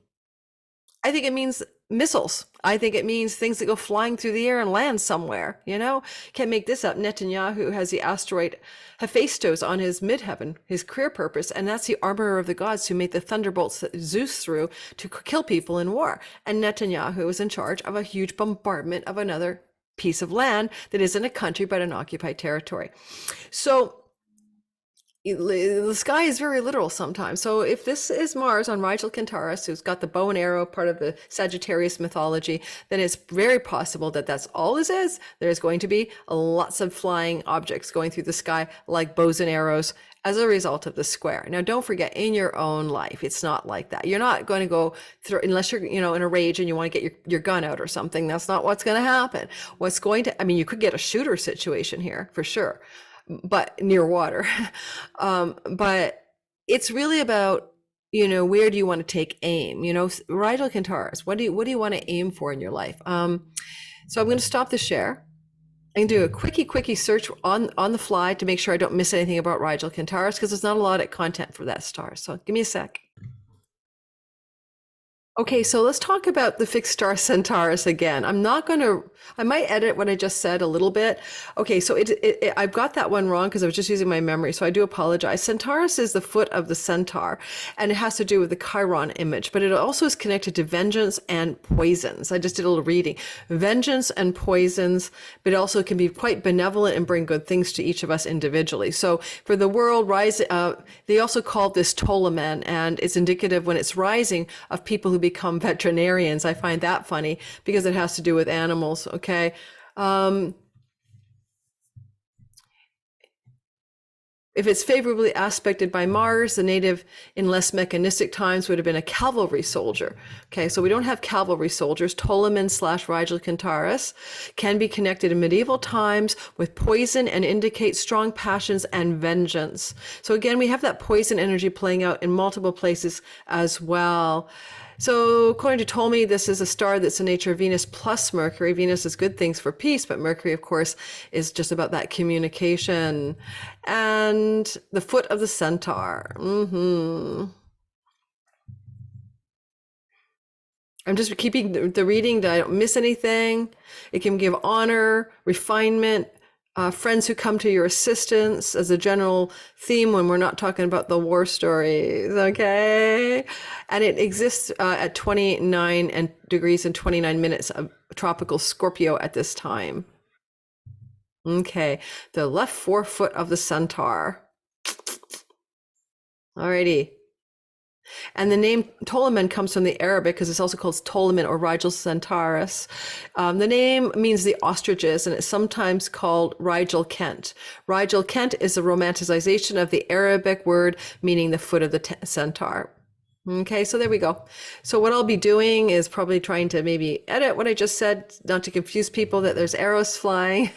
I think it means missiles. I think it means things that go flying through the air and land somewhere, Can't make this up. Netanyahu has the asteroid Hephaestus on his midheaven, his career purpose, and that's the armorer of the gods who made the thunderbolts that Zeus threw to kill people in war. And Netanyahu is in charge of a huge bombardment of another piece of land that isn't a country but an occupied territory. So the sky is very literal sometimes. So if this is Mars on Rigel Kentaurus, who's got the bow and arrow, part of the Sagittarius mythology, then it's very possible that that's all this is. There's going to be lots of flying objects going through the sky like bows and arrows as a result of the square. Now, don't forget, in your own life, it's not like that. You're not going to go through, unless you're, in a rage and you want to get your gun out or something. That's not what's going to happen. What's going to, I mean, you could get a shooter situation here for sure, but near water. But it's really about, where do you want to take aim? Rigel Kentaurus, what do you want to aim for in your life? So I'm going to stop the share. I can do a quickie search on the fly to make sure I don't miss anything about Rigel Kentaurus, because there's not a lot of content for that star. So give me a sec. Okay, so let's talk about the fixed star Centaurus again. I might edit what I just said a little bit. Okay, so I've got that one wrong because I was just using my memory, so I do apologize. Centaurus is the foot of the centaur, and it has to do with the Chiron image, but it also is connected to vengeance and poisons. I just did a little reading. Vengeance and poisons, but it also can be quite benevolent and bring good things to each of us individually. So for the world, they also call this Toliman, and it's indicative when it's rising of people who become veterinarians. I find that funny because it has to do with animals. Okay. If it's favorably aspected by Mars, the native in less mechanistic times would have been a cavalry soldier. Okay, so we don't have cavalry soldiers. Toliman / Rigel Kentaurus can be connected in medieval times with poison and indicate strong passions and vengeance. So again, we have that poison energy playing out in multiple places as well. So according to Ptolemy, this is a star that's the nature of Venus plus Mercury. Venus is good things for peace, but Mercury, of course, is just about that communication. And the foot of the centaur. I'm just keeping the reading that I don't miss anything. It can give honor, refinement, friends who come to your assistance as a general theme when we're not talking about the war stories, okay? And it exists at 29 degrees and 29 minutes of tropical Scorpio at this time. Okay, the left forefoot of the centaur. Alrighty. And the name Toliman comes from the Arabic because it's also called Toliman or Rigel Centaurus. The name means the ostriches, and it's sometimes called Rigel Kent. Rigel Kent is a romanticization of the Arabic word meaning the foot of the centaur. Okay, so there we go. So what I'll be doing is probably trying to maybe edit what I just said, not to confuse people that there's arrows flying.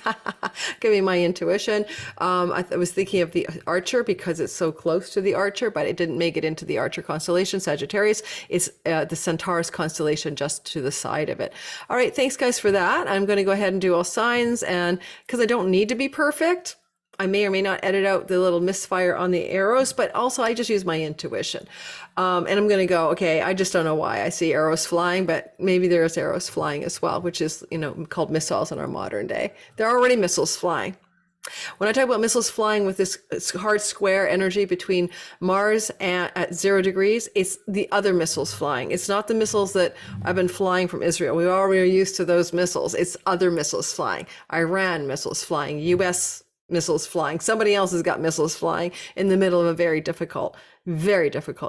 Give me my intuition. I was thinking of the Archer because it's so close to the Archer, but it didn't make it into the Archer constellation, Sagittarius. It's the Centaurus constellation just to the side of it. All right, thanks guys for that. I'm going to go ahead and do all signs, and because I don't need to be perfect, I may or may not edit out the little misfire on the arrows, but also I just use my intuition. And I'm going to go, okay, I just don't know why I see arrows flying, but maybe there's arrows flying as well, which is, called missiles in our modern day. There are already missiles flying. When I talk about missiles flying with this hard square energy between Mars and at 0 degrees, it's the other missiles flying. It's not the missiles that have been flying from Israel. We already are used to those missiles. It's other missiles flying. Iran missiles flying, US missiles flying. Somebody else has got missiles flying in the middle of a very difficult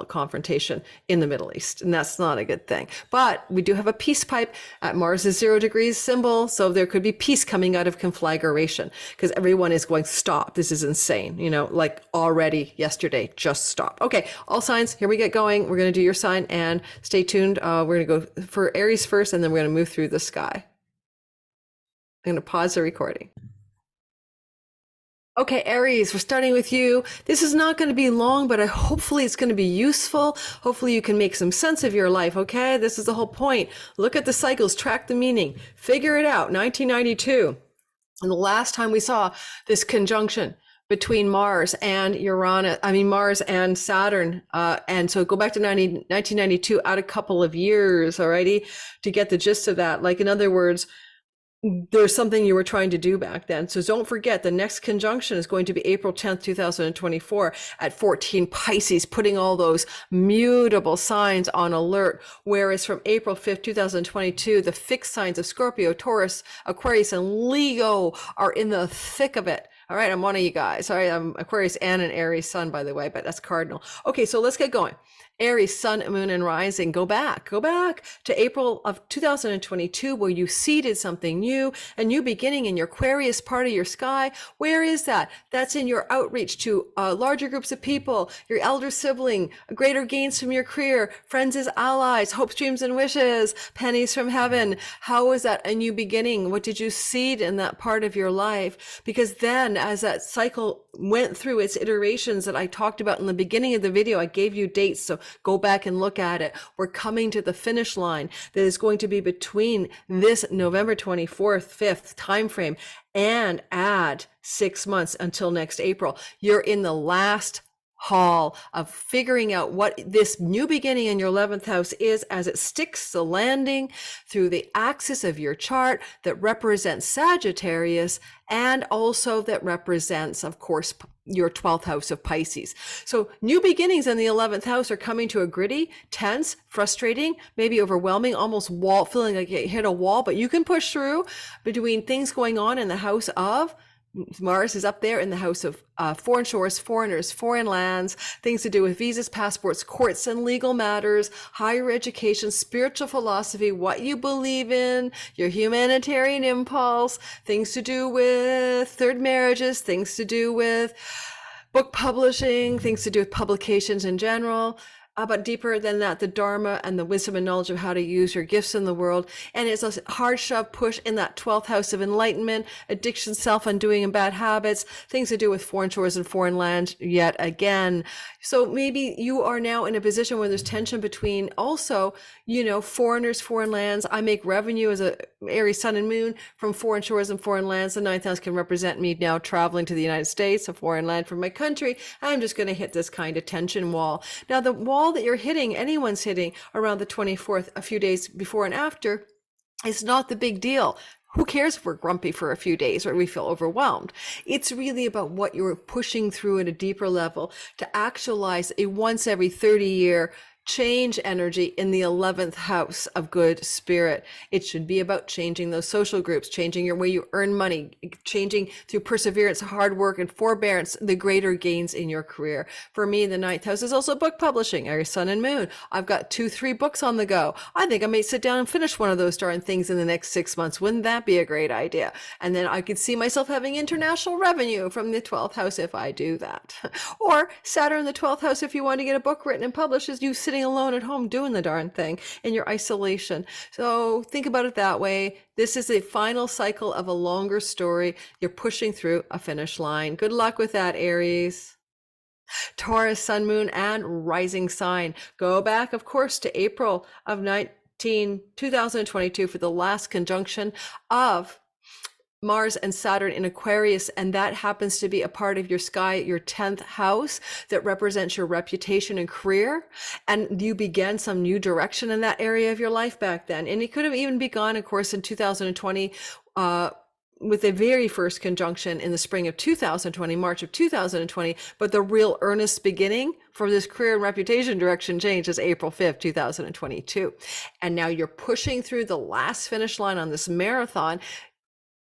confrontation in the Middle East. And that's not a good thing. But we do have a peace pipe at Mars's 0 degrees symbol. So there could be peace coming out of conflagration because everyone is going, stop. This is insane. Like already yesterday, just stop. Okay. All signs. Here we get going. We're going to do your sign and stay tuned. We're going to go for Aries first, and then we're going to move through the sky. I'm going to pause the recording. Okay, Aries, we're starting with you. This is not going to be long, but hopefully it's going to be useful. Hopefully you can make some sense of your life, okay? This is the whole point. Look at the cycles, track the meaning, figure it out. 1992, and the last time we saw this conjunction between Mars and Mars and Saturn. And so go back to 1992, add a couple of years, alrighty, to get the gist of that. Like, in other words, there's something you were trying to do back then. So don't forget, the next conjunction is going to be April 10th, 2024 at 14 Pisces, putting all those mutable signs on alert. Whereas from April 5th, 2022, the fixed signs of Scorpio, Taurus, Aquarius, and Leo are in the thick of it. All right, I'm one of you guys. Sorry, I'm Aquarius and an Aries sun, by the way, but that's cardinal. Okay, so let's get going. Aries, sun, moon, and rising. Go back to April of 2022, where you seeded something new, a new beginning in your Aquarius part of your sky. Where is that? That's in your outreach to larger groups of people, your elder sibling, greater gains from your career, friends as allies, hopes, dreams, and wishes, pennies from heaven. How is that a new beginning? What did you seed in that part of your life? Because then, as that cycle went through its iterations that I talked about in the beginning of the video, I gave you dates, so go back and look at it. We're coming to the finish line that is going to be between this November 24th, 5th timeframe and add 6 months until next April. You're in the last haul of figuring out what this new beginning in your 11th house is as it sticks the landing through the axis of your chart that represents Sagittarius and also that represents, of course, your 12th house of Pisces. So new beginnings in the 11th house are coming to a gritty, tense, frustrating, maybe overwhelming, almost wall, feeling like you hit a wall, but you can push through between things going on in the house of Mars is up there in the house of foreign shores, foreigners, foreign lands, things to do with visas, passports, courts, and legal matters, higher education, spiritual philosophy, what you believe in, your humanitarian impulse, things to do with third marriages, things to do with book publishing, things to do with publications in general. But deeper than that, the Dharma and the wisdom and knowledge of how to use your gifts in the world. And it's a hard shove push in that 12th house of enlightenment, addiction, self-undoing, and bad habits, things to do with foreign shores and foreign lands yet again. So maybe you are now in a position where there's tension between also, foreigners, foreign lands. I make revenue as a Aries sun and moon from foreign shores and foreign lands. The 9th house can represent me now traveling to the United States, a foreign land from my country. I'm just going to hit this kind of tension wall. Now, the wall that you're hitting, anyone's hitting around the 24th, a few days before and after, is not the big deal. Who cares if we're grumpy for a few days or we feel overwhelmed? It's really about what you're pushing through at a deeper level to actualize a once every 30-year change energy in the 11th house of good spirit. It should be about changing those social groups, changing your way you earn money, changing through perseverance, hard work, and forbearance, the greater gains in your career. For me, the 9th house is also book publishing, Aries sun and moon. I've got 2-3 books on the go. I think I may sit down and finish one of those darn things in the next 6 months. Wouldn't that be a great idea? And then I could see myself having international revenue from the 12th house if I do that. Or Saturn in the 12th house, if you want to get a book written and published, is you sitting alone at home doing the darn thing in your isolation. So think about it that way. This is a final cycle of a longer story. You're pushing through a finish line. Good luck with that, Aries. Taurus, sun, moon, and rising sign. Go back, of course, to April of 2022 for the last conjunction of Mars and Saturn in Aquarius, and that happens to be a part of your sky, your 10th house that represents your reputation and career. And you began some new direction in that area of your life back then. And it could have even begun, of course, in 2020, with the very first conjunction in the spring of 2020, March of 2020, but the real earnest beginning for this career and reputation direction change is April 5th, 2022. And now you're pushing through the last finish line on this marathon.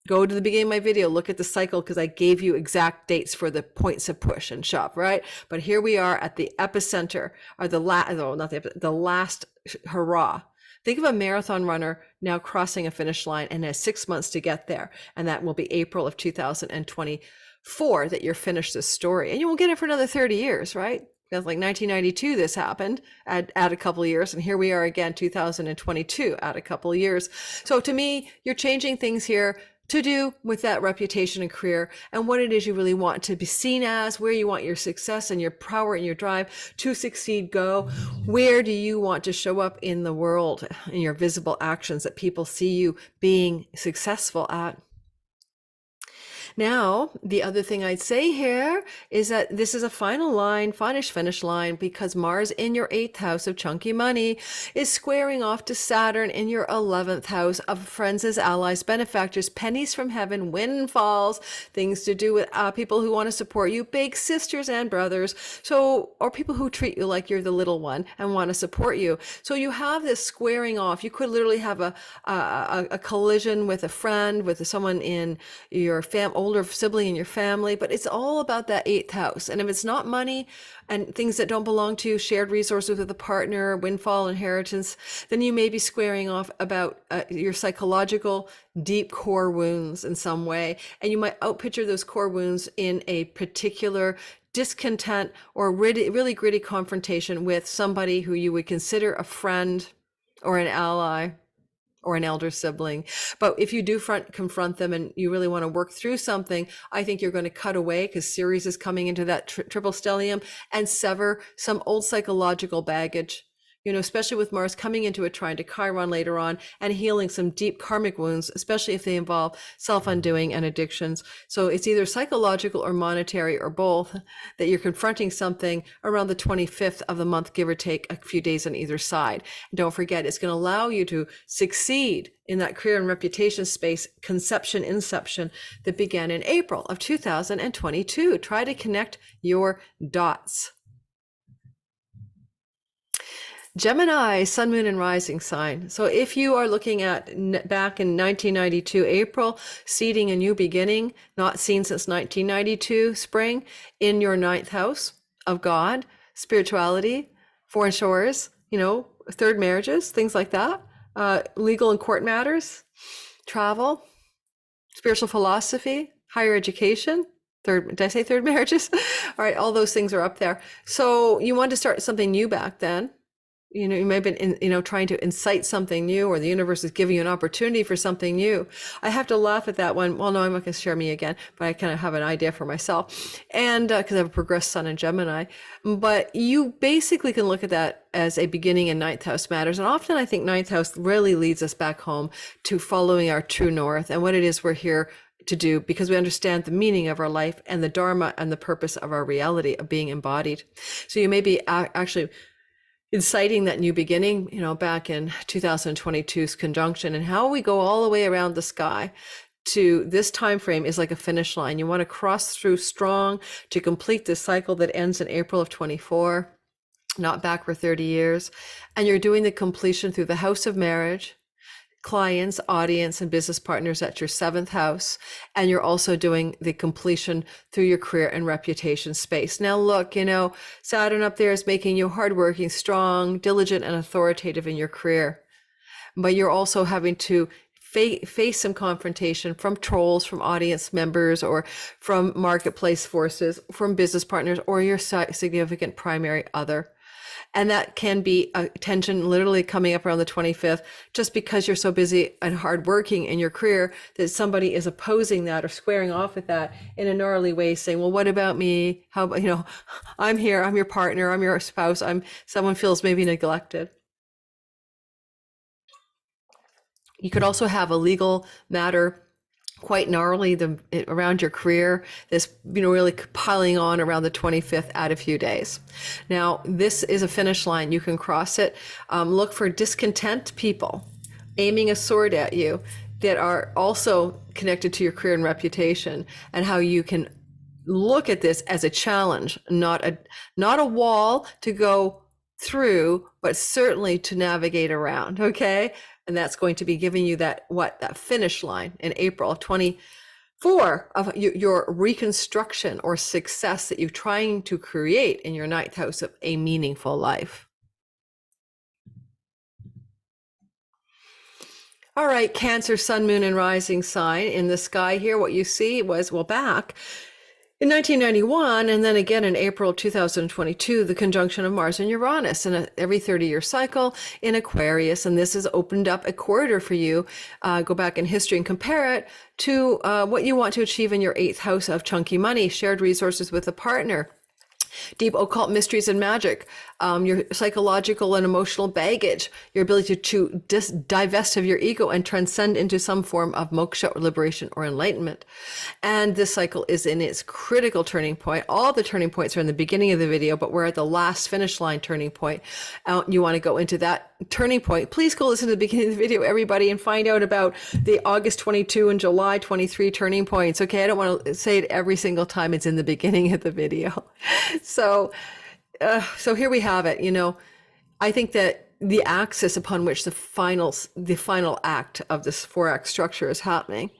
Go to the beginning of my video, look at the cycle, because I gave you exact dates for the points of push and shove, right? But here we are at the epicenter, or the last hurrah. Think of a marathon runner now crossing a finish line and has 6 months to get there. And that will be April of 2024 that you're finished this story. And you won't get it for another 30 years, right? Because like 1992, this happened, add a couple of years, and here we are again, 2022, add a couple of years. So to me, you're changing things here to do with that reputation and career and what it is you really want to be seen as, where you want your success and your power and your drive to succeed go. Where do you want to show up in the world in your visible actions that people see you being successful at? Now, the other thing I'd say here is that this is a final line, finish line, because Mars in your 8th house of chunky money is squaring off to Saturn in your 11th house of friends as allies, benefactors, pennies from heaven, windfalls, things to do with people who want to support you, big sisters and brothers, or people who treat you like you're the little one and want to support you. So you have this squaring off. You could literally have a collision with a friend, with someone in your family, older sibling in your family, but it's all about that eighth house. And if it's not money and things that don't belong to you, shared resources with a partner, windfall, inheritance, then you may be squaring off about your psychological deep core wounds in some way. And you might outpicture those core wounds in a particular discontent or really, really gritty confrontation with somebody who you would consider a friend or an ally or an elder sibling. But if you do confront them and you really want to work through something, I think you're going to cut away, because Ceres is coming into that triple stellium, and sever some old psychological baggage, especially with Mars coming into a trine to Chiron later on, and healing some deep karmic wounds, especially if they involve self-undoing and addictions. So it's either psychological or monetary or both, that you're confronting something around the 25th of the month, give or take a few days on either side. And don't forget, it's going to allow you to succeed in that career and reputation space, conception, inception, that began in April of 2022. Try to connect your dots. Gemini, sun, moon, and rising sign. So if you are looking at back in 1992, April, seeding a new beginning, not seen since 1992, spring, in your ninth house of God, spirituality, foreign shores, third marriages, things like that, legal and court matters, travel, spiritual philosophy, higher education, did I say third marriages? All right, all those things are up there. So you want to start something new back then. You may have been, trying to incite something new, or the universe is giving you an opportunity for something new. I have to laugh at that one. Well, no, I'm not going to share me again, but I kind of have an idea for myself. And because I have a progressed sun in Gemini. But you basically can look at that as a beginning in ninth house matters. And often I think ninth house really leads us back home to following our true north and what it is we're here to do, because we understand the meaning of our life and the dharma and the purpose of our reality of being embodied. So you may be actually inciting that new beginning, back in 2022's conjunction, and how we go all the way around the sky to this time frame is like a finish line. You want to cross through strong to complete this cycle that ends in April of 24, not back for 30 years. And you're doing the completion through the house of marriage, clients, audience, and business partners at your seventh house. And you're also doing the completion through your career and reputation space. Now, look, Saturn up there is making you hardworking, strong, diligent, and authoritative in your career. But you're also having to face some confrontation from trolls, from audience members, or from marketplace forces, from business partners, or your significant primary other. And that can be a tension literally coming up around the 25th, just because you're so busy and hardworking in your career that somebody is opposing that or squaring off with that in a gnarly way, saying, well, what about me? How, I'm here, I'm your partner, I'm your spouse, someone feels maybe neglected. You could also have a legal matter quite gnarly around your career, this really piling on around the 25th, add a few days. Now, this is a finish line. You can cross it. Look for discontent people aiming a sword at you that are also connected to your career and reputation, and how you can look at this as a challenge, not a wall to go through, but certainly to navigate around. Okay. And that's going to be giving you that finish line in April of 24 of your reconstruction or success that you're trying to create in your ninth house of a meaningful life. All right, Cancer, sun, moon, and rising sign in the sky here. What you see was, back in 1991, and then again in April 2022, the conjunction of Mars and Uranus in every 30-year cycle in Aquarius. And this has opened up a corridor for you. Go back in history and compare it to what you want to achieve in your eighth house of chunky money, shared resources with a partner, deep occult mysteries and magic, your psychological and emotional baggage, your ability to divest of your ego and transcend into some form of moksha or liberation or enlightenment. And this cycle is in its critical turning point. All the turning points are in the beginning of the video, but we're at the last finish line turning point. You want to go into that turning point. Please go listen to the beginning of the video, everybody, and find out about the August 22 and July 23 turning points. Okay, I don't want to say it every single time. It's in the beginning of the video. So here we have it. I think that the axis upon which the final act of this 4-act structure is happening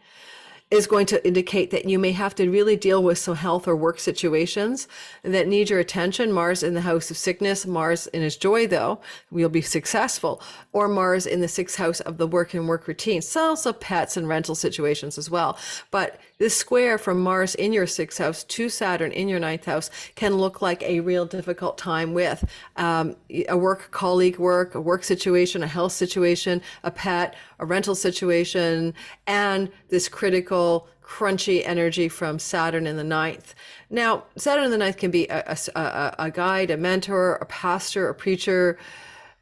is going to indicate that you may have to really deal with some health or work situations that need your attention. Mars in the house of sickness, Mars in his joy, though, you'll be successful, or Mars in the sixth house of the work and work routine. So also pets and rental situations as well. But this square from Mars in your sixth house to Saturn in your ninth house can look like a real difficult time with a work colleague work, a work situation, a health situation, a pet, a rental situation, and this critical, crunchy energy from Saturn in the ninth. Now, Saturn in the ninth can be a guide, a mentor, a pastor, a preacher,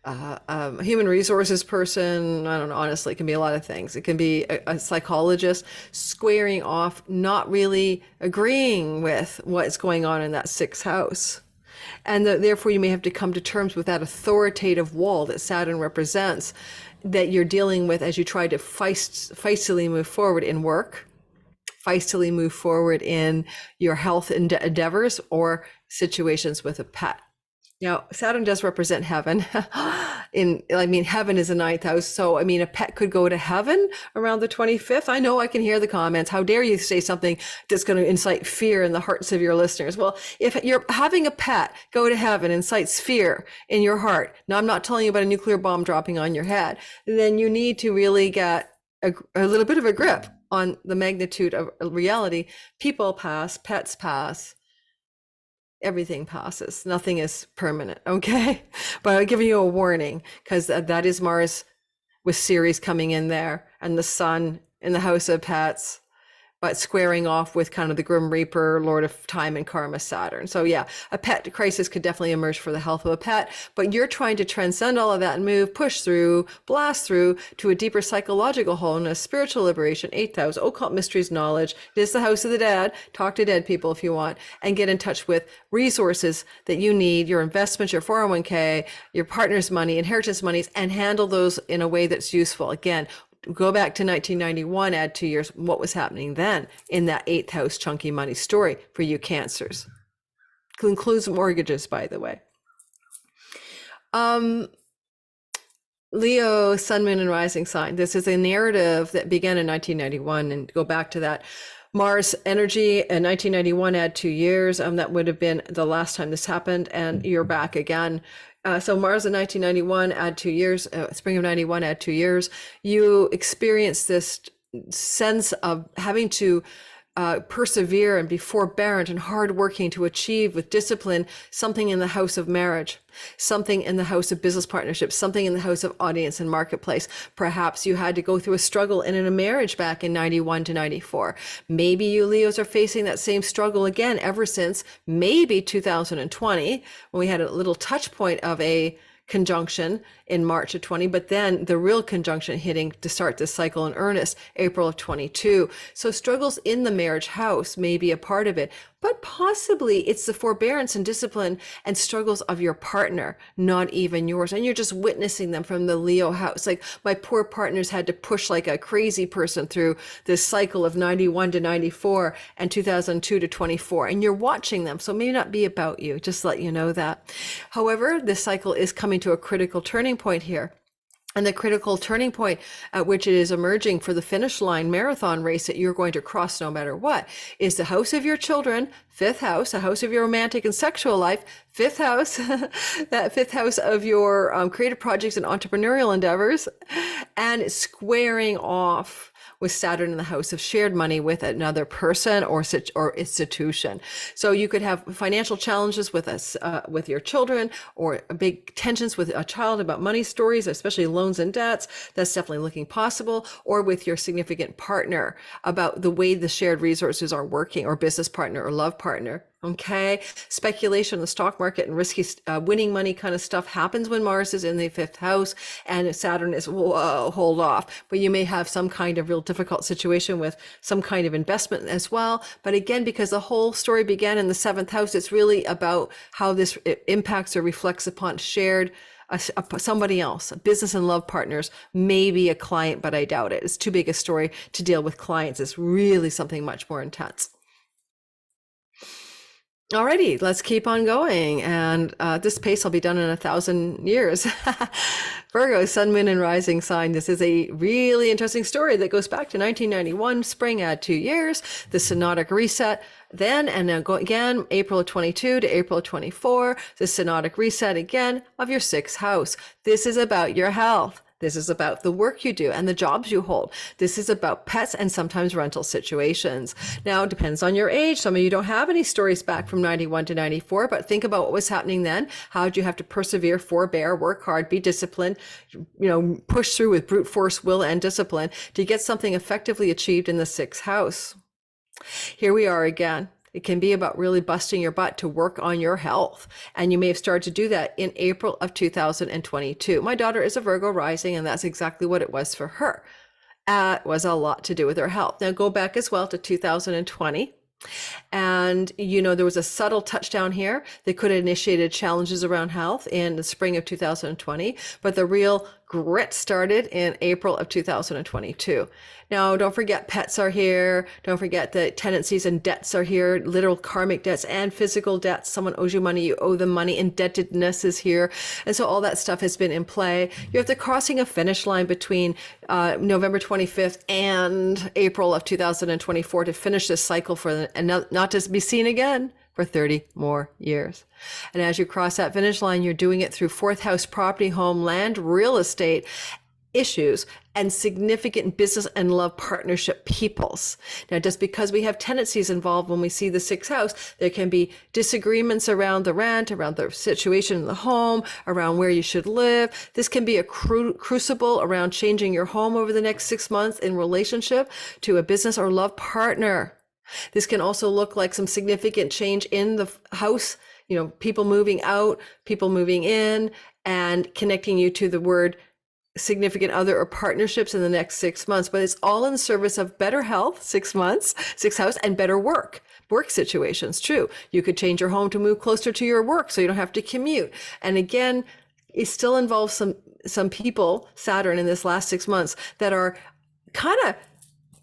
a human resources person. I don't know, honestly, it can be a lot of things. It can be a psychologist squaring off, not really agreeing with what's going on in that sixth house. And therefore, you may have to come to terms with that authoritative wall that Saturn represents, that you're dealing with as you try to feistily move forward in work, feistily move forward in your health endeavors or situations with a pet. Now, Saturn does represent heaven. Heaven is a ninth house. So, a pet could go to heaven around the 25th. I know I can hear the comments. How dare you say something that's going to incite fear in the hearts of your listeners? Well, if you're having a pet go to heaven incites fear in your heart. Now, I'm not telling you about a nuclear bomb dropping on your head. Then you need to really get a little bit of a grip on the magnitude of reality. People pass, pets pass. Everything passes. Nothing is permanent. Okay. But I'm giving you a warning because that is Mars with Ceres coming in there and the sun in the house of pets, but squaring off with kind of the Grim Reaper, Lord of Time and Karma, Saturn. So yeah, a pet crisis could definitely emerge for the health of a pet, but you're trying to transcend all of that and move, push through, blast through to a deeper psychological wholeness, spiritual liberation, eighth house, occult mysteries, knowledge. It is the house of the dead. Talk to dead people if you want, and get in touch with resources that you need, your investments, your 401k, your partner's money, inheritance monies, and handle those in a way that's useful. Again, go back to 1991, add 2 years, what was happening then in that eighth house chunky money story for you Cancers. Includes mortgages, by the way. Leo, sun, moon, and rising sign. This is a narrative that began in 1991, and go back to that. Mars energy in 1991, add 2 years. That would have been the last time this happened, and you're back again. So Mars in 1991, add 2 years, spring of 91, add 2 years. You experience this sense of having to persevere and be forbearant and hardworking to achieve with discipline something in the house of marriage, something in the house of business partnerships, something in the house of audience and marketplace. Perhaps you had to go through a struggle in a marriage back in 91 to 94. Maybe you Leos are facing that same struggle again ever since maybe 2020, when we had a little touch point of a conjunction in March of 20, but then the real conjunction hitting to start this cycle in earnest, April of 22. So struggles in the marriage house may be a part of it, but possibly it's the forbearance and discipline and struggles of your partner, not even yours. And you're just witnessing them from the Leo house. Like, my poor partners had to push like a crazy person through this cycle of 91 to 94 and 2002 to 24. And you're watching them. So it may not be about you, just to let you know that. However, this cycle is coming to a critical turning point here. And the critical turning point at which it is emerging for the finish line marathon race that you're going to cross no matter what is the house of your children, fifth house, a house of your romantic and sexual life, fifth house, that fifth house of your creative projects and entrepreneurial endeavors, and squaring off with Saturn in the house of shared money with another person or institution. So you could have financial challenges with with your children, or big tensions with a child about money stories, especially loans and debts. That's definitely looking possible. Or with your significant partner about the way the shared resources are working, or business partner or love partner. Okay. Speculation in the stock market and risky winning money kind of stuff happens when Mars is in the fifth house and Saturn is, whoa, hold off. But you may have some kind of real difficult situation with some kind of investment as well. But again, because the whole story began in the seventh house, it's really about how this impacts or reflects upon shared somebody else, business and love partners, maybe a client, but I doubt it. It's too big a story to deal with clients. It's really something much more intense. Alrighty, let's keep on going. And this pace will be done in 1,000 years. Virgo, sun, moon, and rising sign. This is a really interesting story that goes back to 1991, spring, add 2 years, the Synodic reset. Then, and now go again, April of 22 to April of 24, the Synodic reset again of your 6th house. This is about your health. This is about the work you do and the jobs you hold. This is about pets and sometimes rental situations. Now, it depends on your age. Some of you don't have any stories back from 91 to 94, but think about what was happening then. How did you have to persevere, forbear, work hard, be disciplined, push through with brute force, will, and discipline to get something effectively achieved in the 6th house. Here we are again. It can be about really busting your butt to work on your health. And you may have started to do that in April of 2022. My daughter is a Virgo rising, and that's exactly what it was for her. It was a lot to do with her health. Now go back as well to 2020. And, there was a subtle touchdown here that could have initiated challenges around health in the spring of 2020, but the real grit started in April of 2022. Now, don't forget pets are here. Don't forget that tendencies and debts are here, literal karmic debts and physical debts. Someone owes you money, you owe them money. Indebtedness is here. And so all that stuff has been in play. You have the crossing a finish line between November 25th and April of 2024 to finish this cycle and not to be seen again for 30 more years. And as you cross that finish line, you're doing it through 4th house property, home, land, real estate issues, and significant business and love partnership peoples. Now, just because we have tendencies involved when we see the 6th house, there can be disagreements around the rent, around the situation in the home, around where you should live. This can be a crucible around changing your home over the next 6 months in relationship to a business or love partner. This can also look like some significant change in the house, people moving out, people moving in, and connecting you to the word significant other or partnerships in the next 6 months. But it's all in service of better health, 6 months, 6th house, and better work situations. True. You could change your home to move closer to your work so you don't have to commute. And again, it still involves some people, Saturn, in this last 6 months that are kind of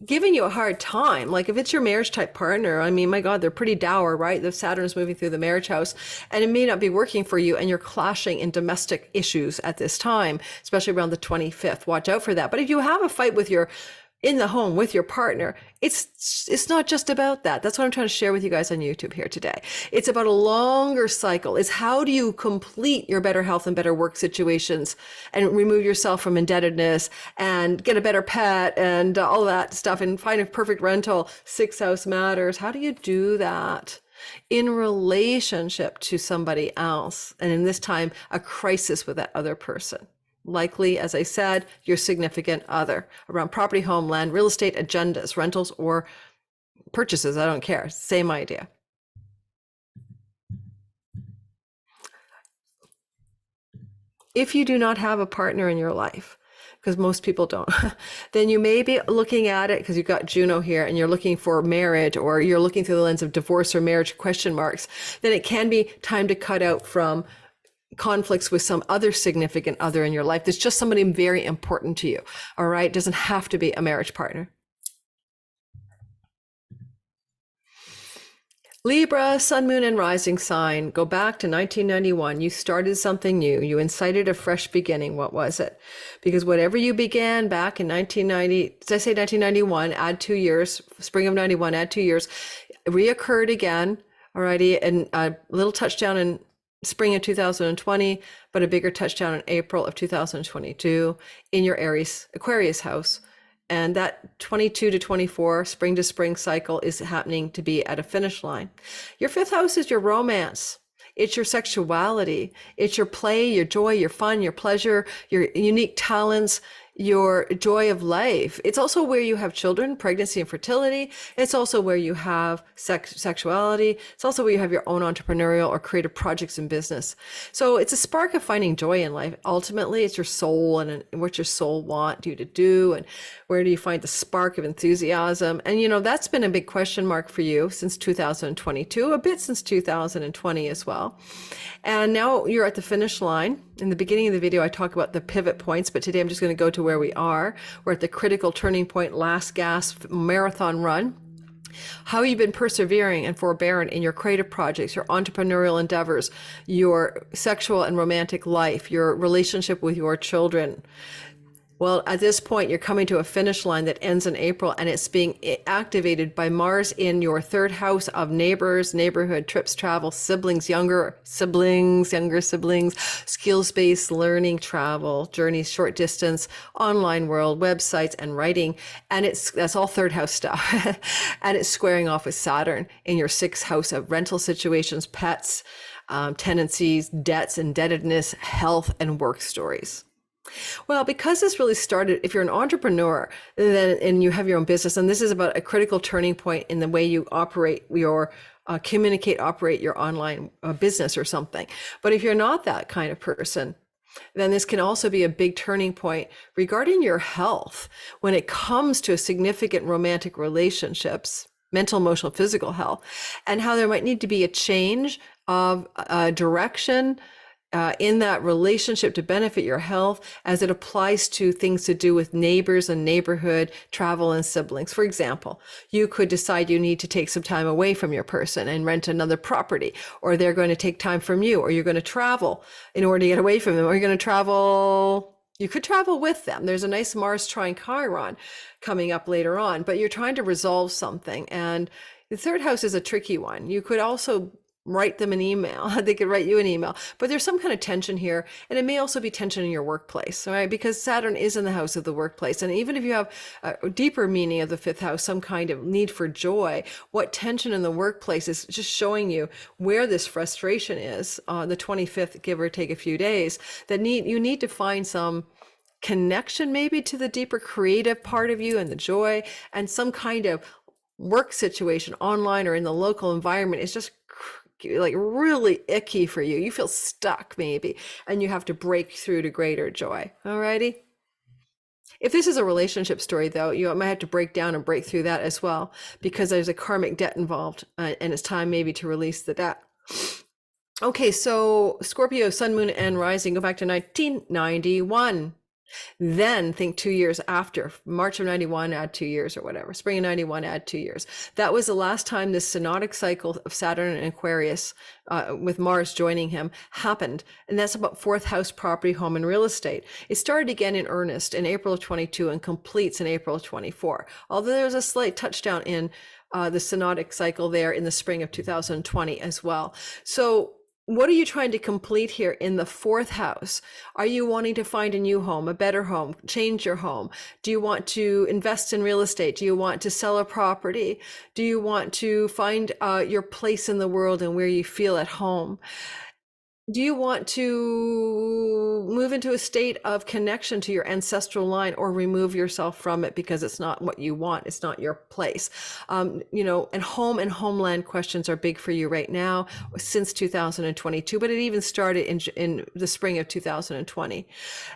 giving you a hard time. Like if it's your marriage type partner, I mean, my God, they're pretty dour, right? The Saturn is moving through the marriage house and it may not be working for you and you're clashing in domestic issues at this time, especially around the 25th. Watch out for that. But if you have a fight in the home with your partner, it's not just about that. That's what I'm trying to share with you guys on YouTube here today. It's about a longer cycle. It's how do you complete your better health and better work situations and remove yourself from indebtedness and get a better pet and all that stuff and find a perfect rental. 6th house matters. How do you do that in relationship to somebody else? And in this time, a crisis with that other person. Likely, as I said, your significant other around property, home, land, real estate, agendas, rentals, or purchases. I don't care. Same idea. If you do not have a partner in your life, because most people don't, then you may be looking at it because you've got Juno here and you're looking for marriage or you're looking through the lens of divorce or marriage question marks, then it can be time to cut out from conflicts with some other significant other in your life. There's just somebody very important to you. All right. It doesn't have to be a marriage partner. Libra, sun, moon, and rising sign. Go back to 1991. You started something new. You incited a fresh beginning. What was it? Because whatever you began back in 1990, did I say 1991? Add 2 years. Spring of 91, add 2 years. Reoccurred again. Alrighty. And a little touchdown in spring of 2020, but a bigger touchdown in April of 2022 in your Aries, Aquarius house. And that 22 to 24 spring to spring cycle is happening to be at a finish line. Your 5th house is your romance. It's your sexuality. It's your play, your joy, your fun, your pleasure, your unique talents, your joy of life. It's also where you have children, pregnancy and fertility. It's also where you have sexuality. It's also where you have your own entrepreneurial or creative projects in business. So it's a spark of finding joy in life. Ultimately, it's your soul and what your soul wants you to do. And where do you find the spark of enthusiasm? And, that's been a big question mark for you since 2022, a bit since 2020 as well. And now you're at the finish line. In the beginning of the video, I talk about the pivot points, but today I'm just going to go to where we are. We're at the critical turning point, last gasp marathon run. How you've been persevering and forbearing in your creative projects, your entrepreneurial endeavors, your sexual and romantic life, your relationship with your children. Well, at this point, you're coming to a finish line that ends in April, and it's being activated by Mars in your third house of neighbors, neighborhood, trips, travel, siblings, younger siblings, skills-based learning, travel, journeys, short distance, online world, websites, and writing. And that's all third house stuff. And it's squaring off with Saturn in your sixth house of rental situations, pets, tenancies, debts, indebtedness, health, and work stories. Well, because this really started, if you're an entrepreneur then and you have your own business, and this is about a critical turning point in the way you operate your operate your online business or something. But if you're not that kind of person, then this can also be a big turning point regarding your health when it comes to significant romantic relationships, mental, emotional, physical health, and how there might need to be a change of direction in that relationship to benefit your health as it applies to things to do with neighbors and neighborhood, travel, and siblings. For example, you could decide you need to take some time away from your person and rent another property, or they're going to take time from you, or you're going to travel in order to get away from them, or you're going to travel. You could travel with them. There's a nice Mars trine Chiron coming up later on, but you're trying to resolve something. And the third house is a tricky one. You could also write them an email. They could write you an email, but there's some kind of tension here. And it may also be tension in your workplace, all right? Because Saturn is in the house of the workplace. And even if you have a deeper meaning of the fifth house, some kind of need for joy, what tension in the workplace is just showing you where this frustration is on the 25th, give or take a few days, that you need to find some connection maybe to the deeper creative part of you and the joy, and some kind of work situation online or in the local environment is just like really icky for you. You feel stuck maybe, and you have to break through to greater joy. Alrighty. If this is a relationship story though, you might have to break down and break through that as well, because there's a karmic debt involved, and it's time maybe to release the debt. Okay, so Scorpio, sun, moon, and rising, go back to 1991. Then think 2 years after, March of 91, add 2 years or whatever, spring of 91, add 2 years. That was the last time this synodic cycle of Saturn and Aquarius, with Mars joining him, happened. And that's about fourth house, property, home, and real estate. It started again in earnest in April of 22 and completes in April of 24. Although there was a slight touchdown in the synodic cycle there in the spring of 2020 as well. So what are you trying to complete here in the fourth house? Are you wanting to find a new home, a better home, change your home? Do you want to invest in real estate? Do you want to sell a property? Do you want to find your place in the world and where you feel at home? Do you want to move into a state of connection to your ancestral line, or remove yourself from it because it's not what you want? It's not your place. And home and homeland questions are big for you right now since 2022, but it even started in the spring of 2020.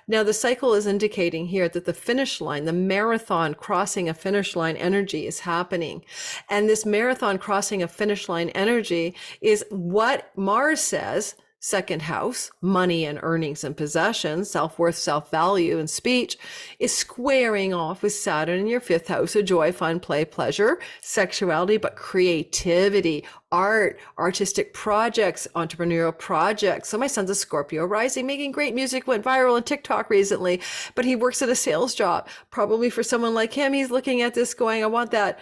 Now, the cycle is indicating here that the finish line, the marathon crossing a finish line energy is happening. And this marathon crossing a finish line energy is what Mars says. Second house, money and earnings and possessions, self-worth, self-value, and speech, is squaring off with Saturn in your fifth house of joy, fun, play, pleasure, sexuality, but creativity, art, artistic projects, entrepreneurial projects. So my son's a Scorpio rising, making great music, went viral on TikTok recently, but he works at a sales job. Probably for someone like him, he's looking at this going, I want that,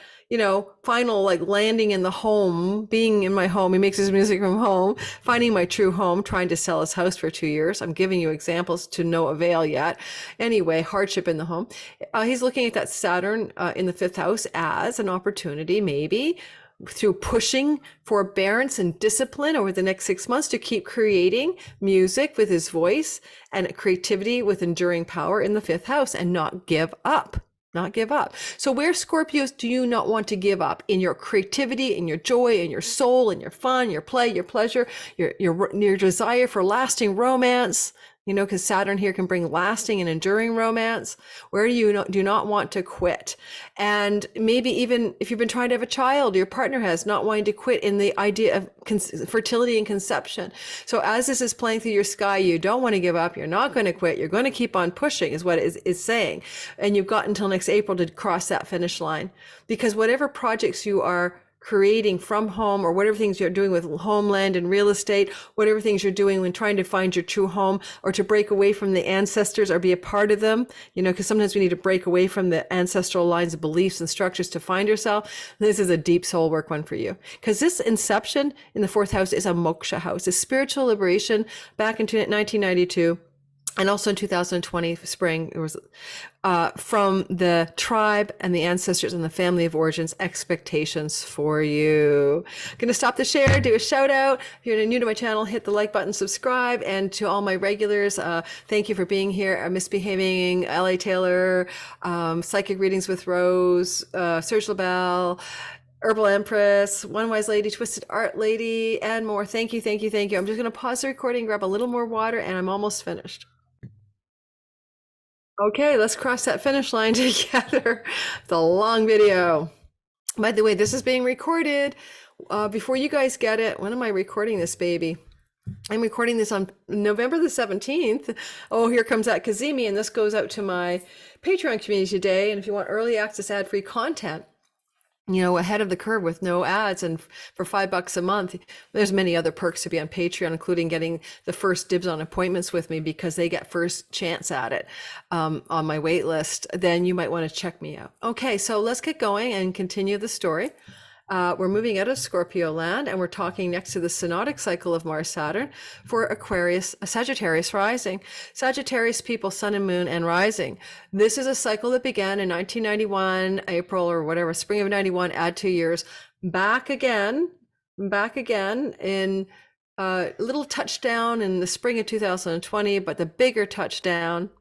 final like landing in the home, being in my home. He makes his music from home, finding my true home, trying to sell his house for 2 years. I'm giving you examples to no avail yet. Anyway, hardship in the home. He's looking at that Saturn in the fifth house as an opportunity, maybe through pushing forbearance and discipline over the next 6 months to keep creating music with his voice and creativity with enduring power in the fifth house, and not give up. Not give up. So where, Scorpios, do you not want to give up in your creativity, in your joy, in your soul, in your fun, your play, your pleasure, your desire for lasting romance? You know, because Saturn here can bring lasting and enduring romance. Where do not want to quit. And maybe even if you've been trying to have a child, your partner has, not wanting to quit in the idea of fertility and conception. So as this is playing through your sky, you don't want to give up. You're not going to quit. You're going to keep on pushing is what it is saying. And you've got until next April to cross that finish line, because whatever projects you are creating from home, or whatever things you're doing with homeland and real estate, whatever things you're doing when trying to find your true home, or to break away from the ancestors or be a part of them, you know, because sometimes we need to break away from the ancestral lines of beliefs and structures to find yourself. This is a deep soul work one for you, because this inception in the 4th house is a moksha house, a spiritual liberation back in 1992. And also in 2020 spring, it was from the tribe and the ancestors and the family of origins, expectations for you. I'm going to stop the share, do a shout out. If you're new to my channel, hit the like button, subscribe. And to all my regulars, thank you for being here. Misbehaving, LA Taylor, Psychic Readings with Rose, Serge LaBelle, Herbal Empress, One Wise Lady, Twisted Art Lady, and more. Thank you, thank you, thank you. I'm just going to pause the recording, grab a little more water, and I'm almost finished. Okay, let's cross that finish line together. It's a long video. By the way, this is being recorded. Before you guys get it, when am I recording this baby? I'm recording this on November the 17th. Oh, here comes that Kazemi, and this goes out to my Patreon community today. And if you want early access ad-free content, you know, ahead of the curve with no ads and for $5 a month, there's many other perks to be on Patreon, including getting the first dibs on appointments with me because they get first chance at it on my wait list. Then you might want to check me out. Okay, so let's get going and continue the story. We're moving out of Scorpio land, and we're talking next to the synodic cycle of Mars Saturn for Aquarius, a Sagittarius rising. Sagittarius people, sun and moon and rising. This is a cycle that began in 1991, April or whatever, spring of 91, add 2 years, back again in a little touchdown in the spring of 2020, but the bigger touchdown,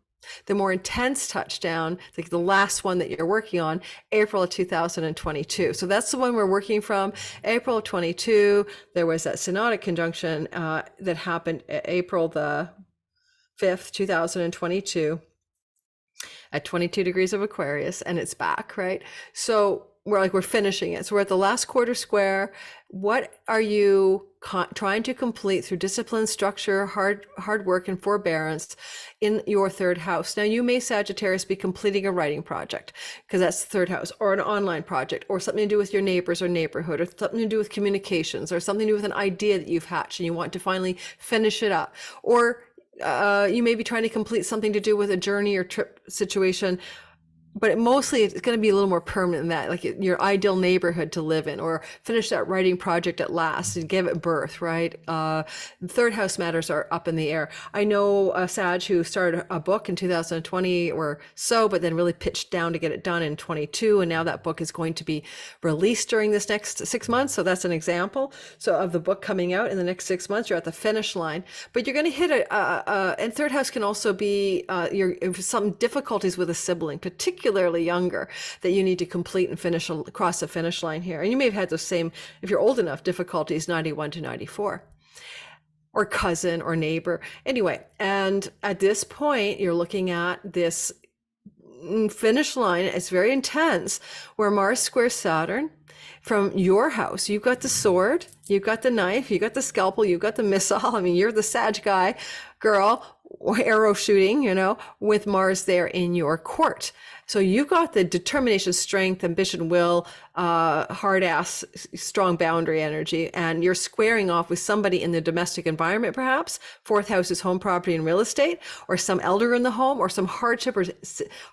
the more intense touchdown, like the last one that you're working on, April of 2022. So that's the one we're working from. April of 22, there was that Synodic conjunction that happened April the 5th, 2022 at 22 degrees of Aquarius, and it's back, right? So we're finishing it. So we're at the last quarter square. What are you trying to complete through discipline, structure, hard work, and forbearance in your 3rd house? Now, you may, Sagittarius, be completing a writing project because that's the 3rd house, or an online project, or something to do with your neighbors or neighborhood, or something to do with communications, or something to do with an idea that you've hatched and you want to finally finish it up. Or you may be trying to complete something to do with a journey or trip situation, but mostly it's going to be a little more permanent than that, like your ideal neighborhood to live in, or finish that writing project at last and give it birth, right? 3rd house matters are up in the air. I know a Sag who started a book in 2020 or so, but then really pitched down to get it done in 22. And now that book is going to be released during this next 6 months. So that's an example. So of the book coming out in the next 6 months, you're at the finish line, but you're going to hit and 3rd house can also be some difficulties with a sibling, particularly younger, that you need to complete and finish across the finish line here. And you may have had the same, if you're old enough, difficulties 91 to 94, or cousin or neighbor. Anyway, and at this point, you're looking at this finish line. It's very intense, where Mars squares Saturn. From your house, you've got the sword, you've got the knife, you've got the scalpel, you've got the missile. I mean, you're the Sag guy, girl, arrow shooting, you know, with Mars there in your court. So you've got the determination, strength, ambition, will, hard ass, strong boundary energy, and you're squaring off with somebody in the domestic environment, perhaps. 4th house is home, property, and real estate, or some elder in the home, or some hardship or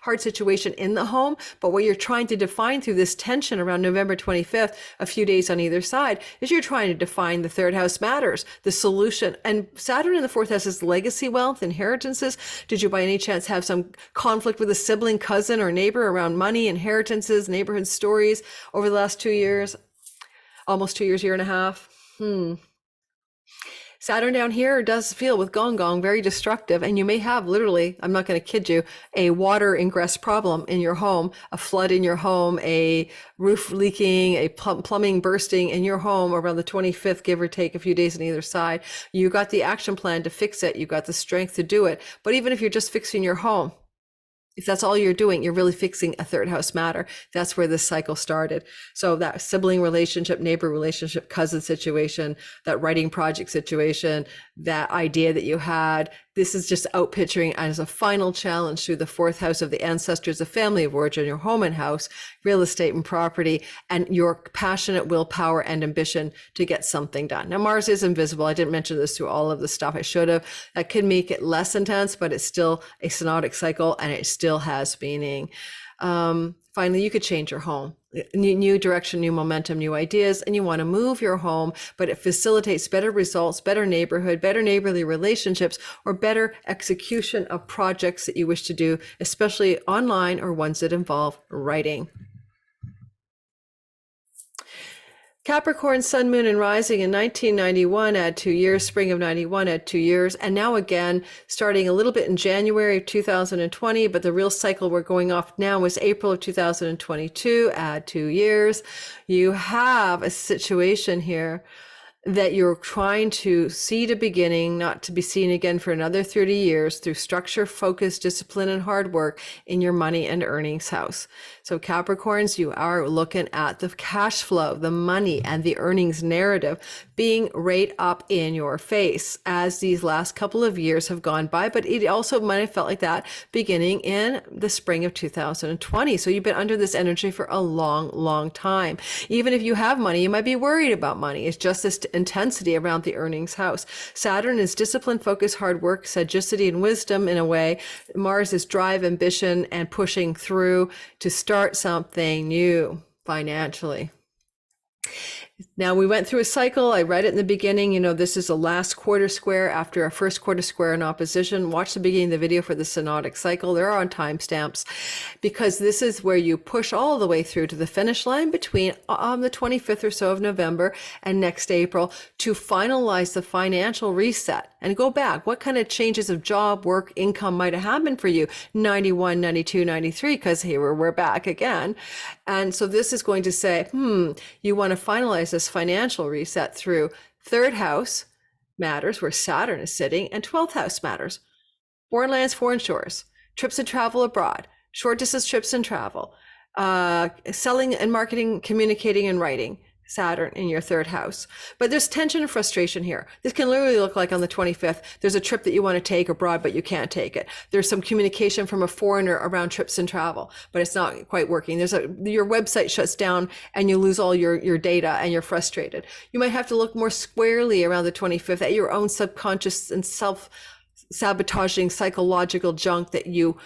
hard situation in the home. But what you're trying to define through this tension around November 25th, a few days on either side, is you're trying to define the 3rd house matters, the solution. And Saturn in the 4th house is legacy wealth, inheritances. Did you by any chance have some conflict with a sibling, cousin, or neighbor around money, inheritances, neighborhood stories over the last 2 years, almost 2 years, year and a half? Saturn down here does feel with Gonggong very destructive, and you may have literally, I'm not going to kid you, a water ingress problem in your home, a flood in your home, a roof leaking, a plumbing bursting in your home around the 25th, give or take a few days on either side. You got the action plan to fix it. You got the strength to do it. But even if you're just fixing your home, if that's all you're doing, you're really fixing a third house matter. That's where this cycle started. So that sibling relationship, neighbor relationship, cousin situation, that writing project situation, that idea that you had, this is just outpicturing as a final challenge through the fourth house of the ancestors, the family of origin, your home and house, real estate and property, and your passionate willpower and ambition to get something done. Now, Mars is invisible. I didn't mention this through all of the stuff. I should have. That could make it less intense, but it's still a synodic cycle, and it still has meaning. Finally, you could change your home. New direction, new momentum, new ideas, and you want to move your home, but it facilitates better results, better neighborhood, better neighborly relationships, or better execution of projects that you wish to do, especially online or ones that involve writing. Capricorn, Sun, Moon, and Rising in 1991 add 2 years, spring of 91 add 2 years, and now again, starting a little bit in January of 2020, but the real cycle we're going off now is April of 2022, add 2 years. You have a situation here that you're trying to see the beginning, not to be seen again for another 30 years through structure, focus, discipline, and hard work in your money and earnings house. So Capricorns, you are looking at the cash flow, the money, and the earnings narrative being right up in your face as these last couple of years have gone by, but it also might have felt like that beginning in the spring of 2020. So you've been under this energy for a long, long time. Even if you have money, you might be worried about money. It's just this intensity around the earnings house. Saturn is discipline, focus, hard work, sagacity, and wisdom in a way. Mars is drive, ambition, and pushing through to start something new financially. Now, we went through a cycle. I read it in the beginning. You know, this is the last quarter square after a first quarter square in opposition. Watch the beginning of the video for the synodic cycle. They're on timestamps because this is where you push all the way through to the finish line between the 25th or so of November and next April to finalize the financial reset and go back. What kind of changes of job, work, income might have happened for you 91, 92, 93, because here we're back again. And so this is going to say, you want to finalize this financial reset through third house matters where Saturn is sitting, and 12th house matters. Foreign lands, foreign shores, trips and travel abroad, short distance trips and travel, selling and marketing, communicating and writing. Saturn in your third house. But there's tension and frustration here. This can literally look like on the 25th, there's a trip that you want to take abroad, but you can't take it. There's some communication from a foreigner around trips and travel, but it's not quite working. Your website shuts down and you lose all your data and you're frustrated. You might have to look more squarely around the 25th at your own subconscious and self-sabotaging psychological junk that you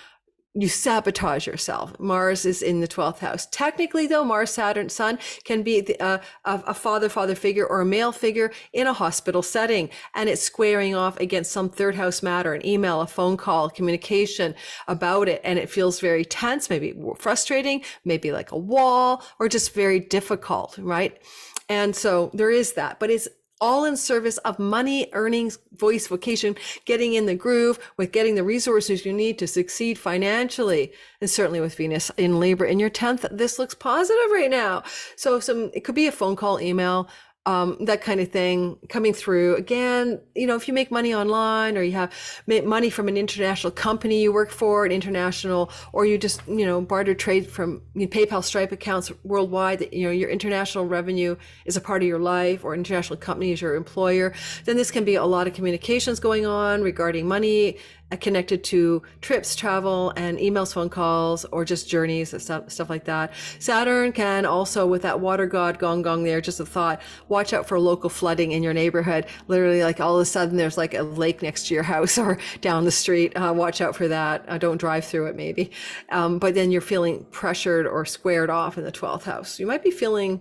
sabotage yourself. Mars is in the 12th house. Technically, though, Mars, Saturn, Sun can be a father figure or a male figure in a hospital setting, and it's squaring off against some third house matter, an email, a phone call, communication about it, and it feels very tense, maybe frustrating, maybe like a wall, or just very difficult, right? And so there is that, but it's all in service of money, earnings, voice, vocation, getting in the groove with getting the resources you need to succeed financially. And certainly with Venus in Libra in your 10th, this looks positive right now. So it could be a phone call, email, that kind of thing coming through. Again, you know, if you make money online or you have money from an international company you work for, an international, or you just, you know, barter trade from PayPal, Stripe accounts worldwide, that, you know, your international revenue is a part of your life, or international company is your employer, then this can be a lot of communications going on regarding money, connected to trips, travel, and emails, phone calls, or just journeys and stuff like that. Saturn can also, with that water god Gonggong there, just a thought, watch out for local flooding in your neighborhood. Literally, like all of a sudden there's like a lake next to your house or down the street. Watch out for that. Don't drive through it maybe. But then you're feeling pressured or squared off in the 12th house. You might be feeling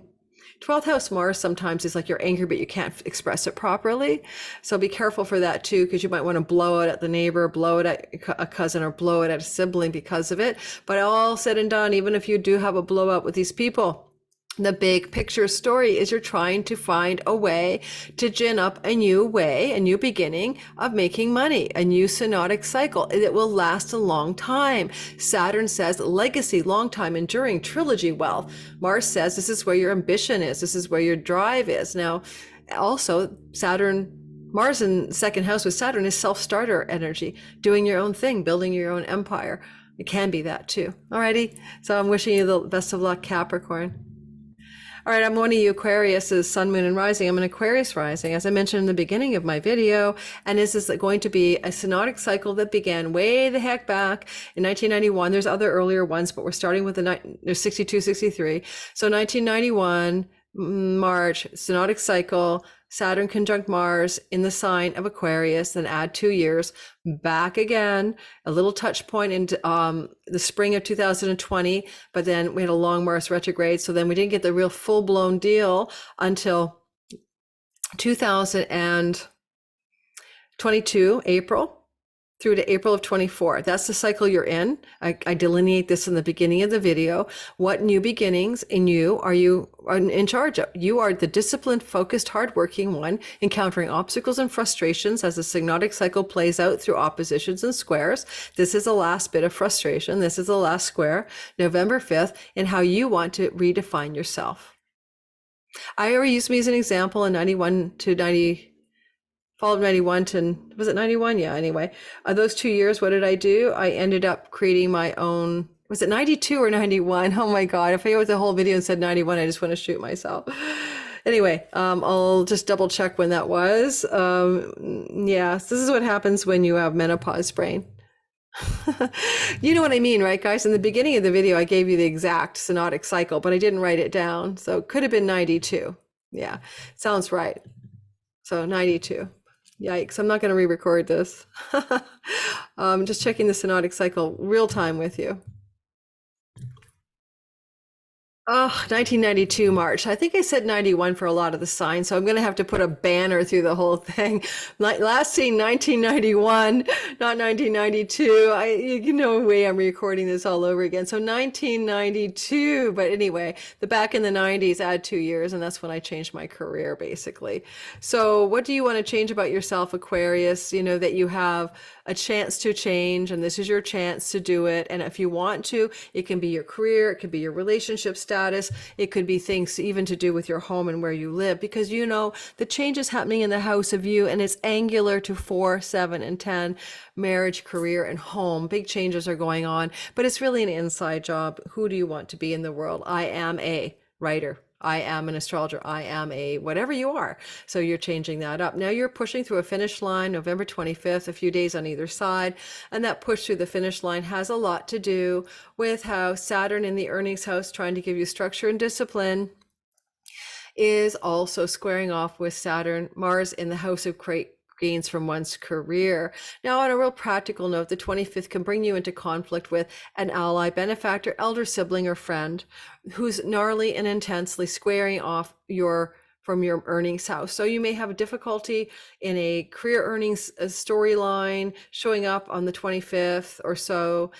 12th house Mars sometimes is like you're angry, but you can't express it properly. So be careful for that too, because you might want to blow it at the neighbor, blow it at a cousin, or blow it at a sibling because of it. But all said and done, even if you do have a blow up with these people, The big picture story is you're trying to find a way to gin up a new way, a new beginning of making money, a new synodic cycle that will last a long time. Saturn says legacy, long time, enduring, trilogy wealth. Mars says this is where your ambition is. This is where your drive is. Now, also Mars in second house with Saturn is self-starter energy, doing your own thing, building your own empire. It can be that too. Alrighty. So I'm wishing you the best of luck, Capricorn. All right, I'm one of you Aquarius, Sun, Moon, and Rising. I'm an Aquarius rising, as I mentioned in the beginning of my video. And this is going to be a synodic cycle that began way the heck back in 1991. There's other earlier ones, but we're starting with there's 62, 63. So 1991, March, synodic cycle, Saturn conjunct Mars in the sign of Aquarius, then add 2 years, back again, a little touch point into the spring of 2020, but then we had a long Mars retrograde, so then we didn't get the real full-blown deal until 2022, April, through to April of 24. That's the cycle you're in. I delineate this in the beginning of the video. What new beginnings in you are you in charge of? You are the disciplined, focused, hardworking one, encountering obstacles and frustrations as the synodic cycle plays out through oppositions and squares. This is the last bit of frustration. This is the last square, November 5th, and how you want to redefine yourself. I already used me as an example in 91 to 90. Fall of 91 to, was it 91? Yeah, anyway. Those 2 years, what did I do? I ended up creating my own, was it 92 or 91? Oh my God, if I wrote the whole video and said 91, I just want to shoot myself. Anyway, I'll just double check when that was. Yeah, this is what happens when you have menopause brain. You know what I mean, right, guys? In the beginning of the video, I gave you the exact synodic cycle, but I didn't write it down. So it could have been 92. Yeah, sounds right. So 92. Yikes, I'm not going to re-record this. Just checking the synodic cycle real time with you. Oh, 1992 March. I think I said 91 for a lot of the signs, so I'm going to have to put a banner through the whole thing. Last seen 1991, not 1992. You know, way I'm recording this all over again. So 1992, but anyway, the back in the 90s, add 2 years, and that's when I changed my career, basically. So what do you want to change about yourself, Aquarius? You know, that you have a chance to change, and this is your chance to do it. And if you want to, it can be your career, it could be your relationship status, it could be things even to do with your home and where you live, because you know the change is happening in the house of you, and it's angular to 4, 7, and 10, marriage, career, and home. Big changes are going on, but it's really an inside job. Who do you want to be in the world? I am a writer. I am an astrologer. I am a whatever you are. So you're changing that up. Now you're pushing through a finish line, November 25th, a few days on either side. And that push through the finish line has a lot to do with how Saturn in the earnings house, trying to give you structure and discipline, is also squaring off with Saturn, Mars in the house of gains from one's career. Now, on a real practical note, the 25th can bring you into conflict with an ally, benefactor, elder sibling, or friend who's gnarly and intensely squaring off from your earnings house. So you may have a difficulty in a career earnings storyline showing up on the 25th or so.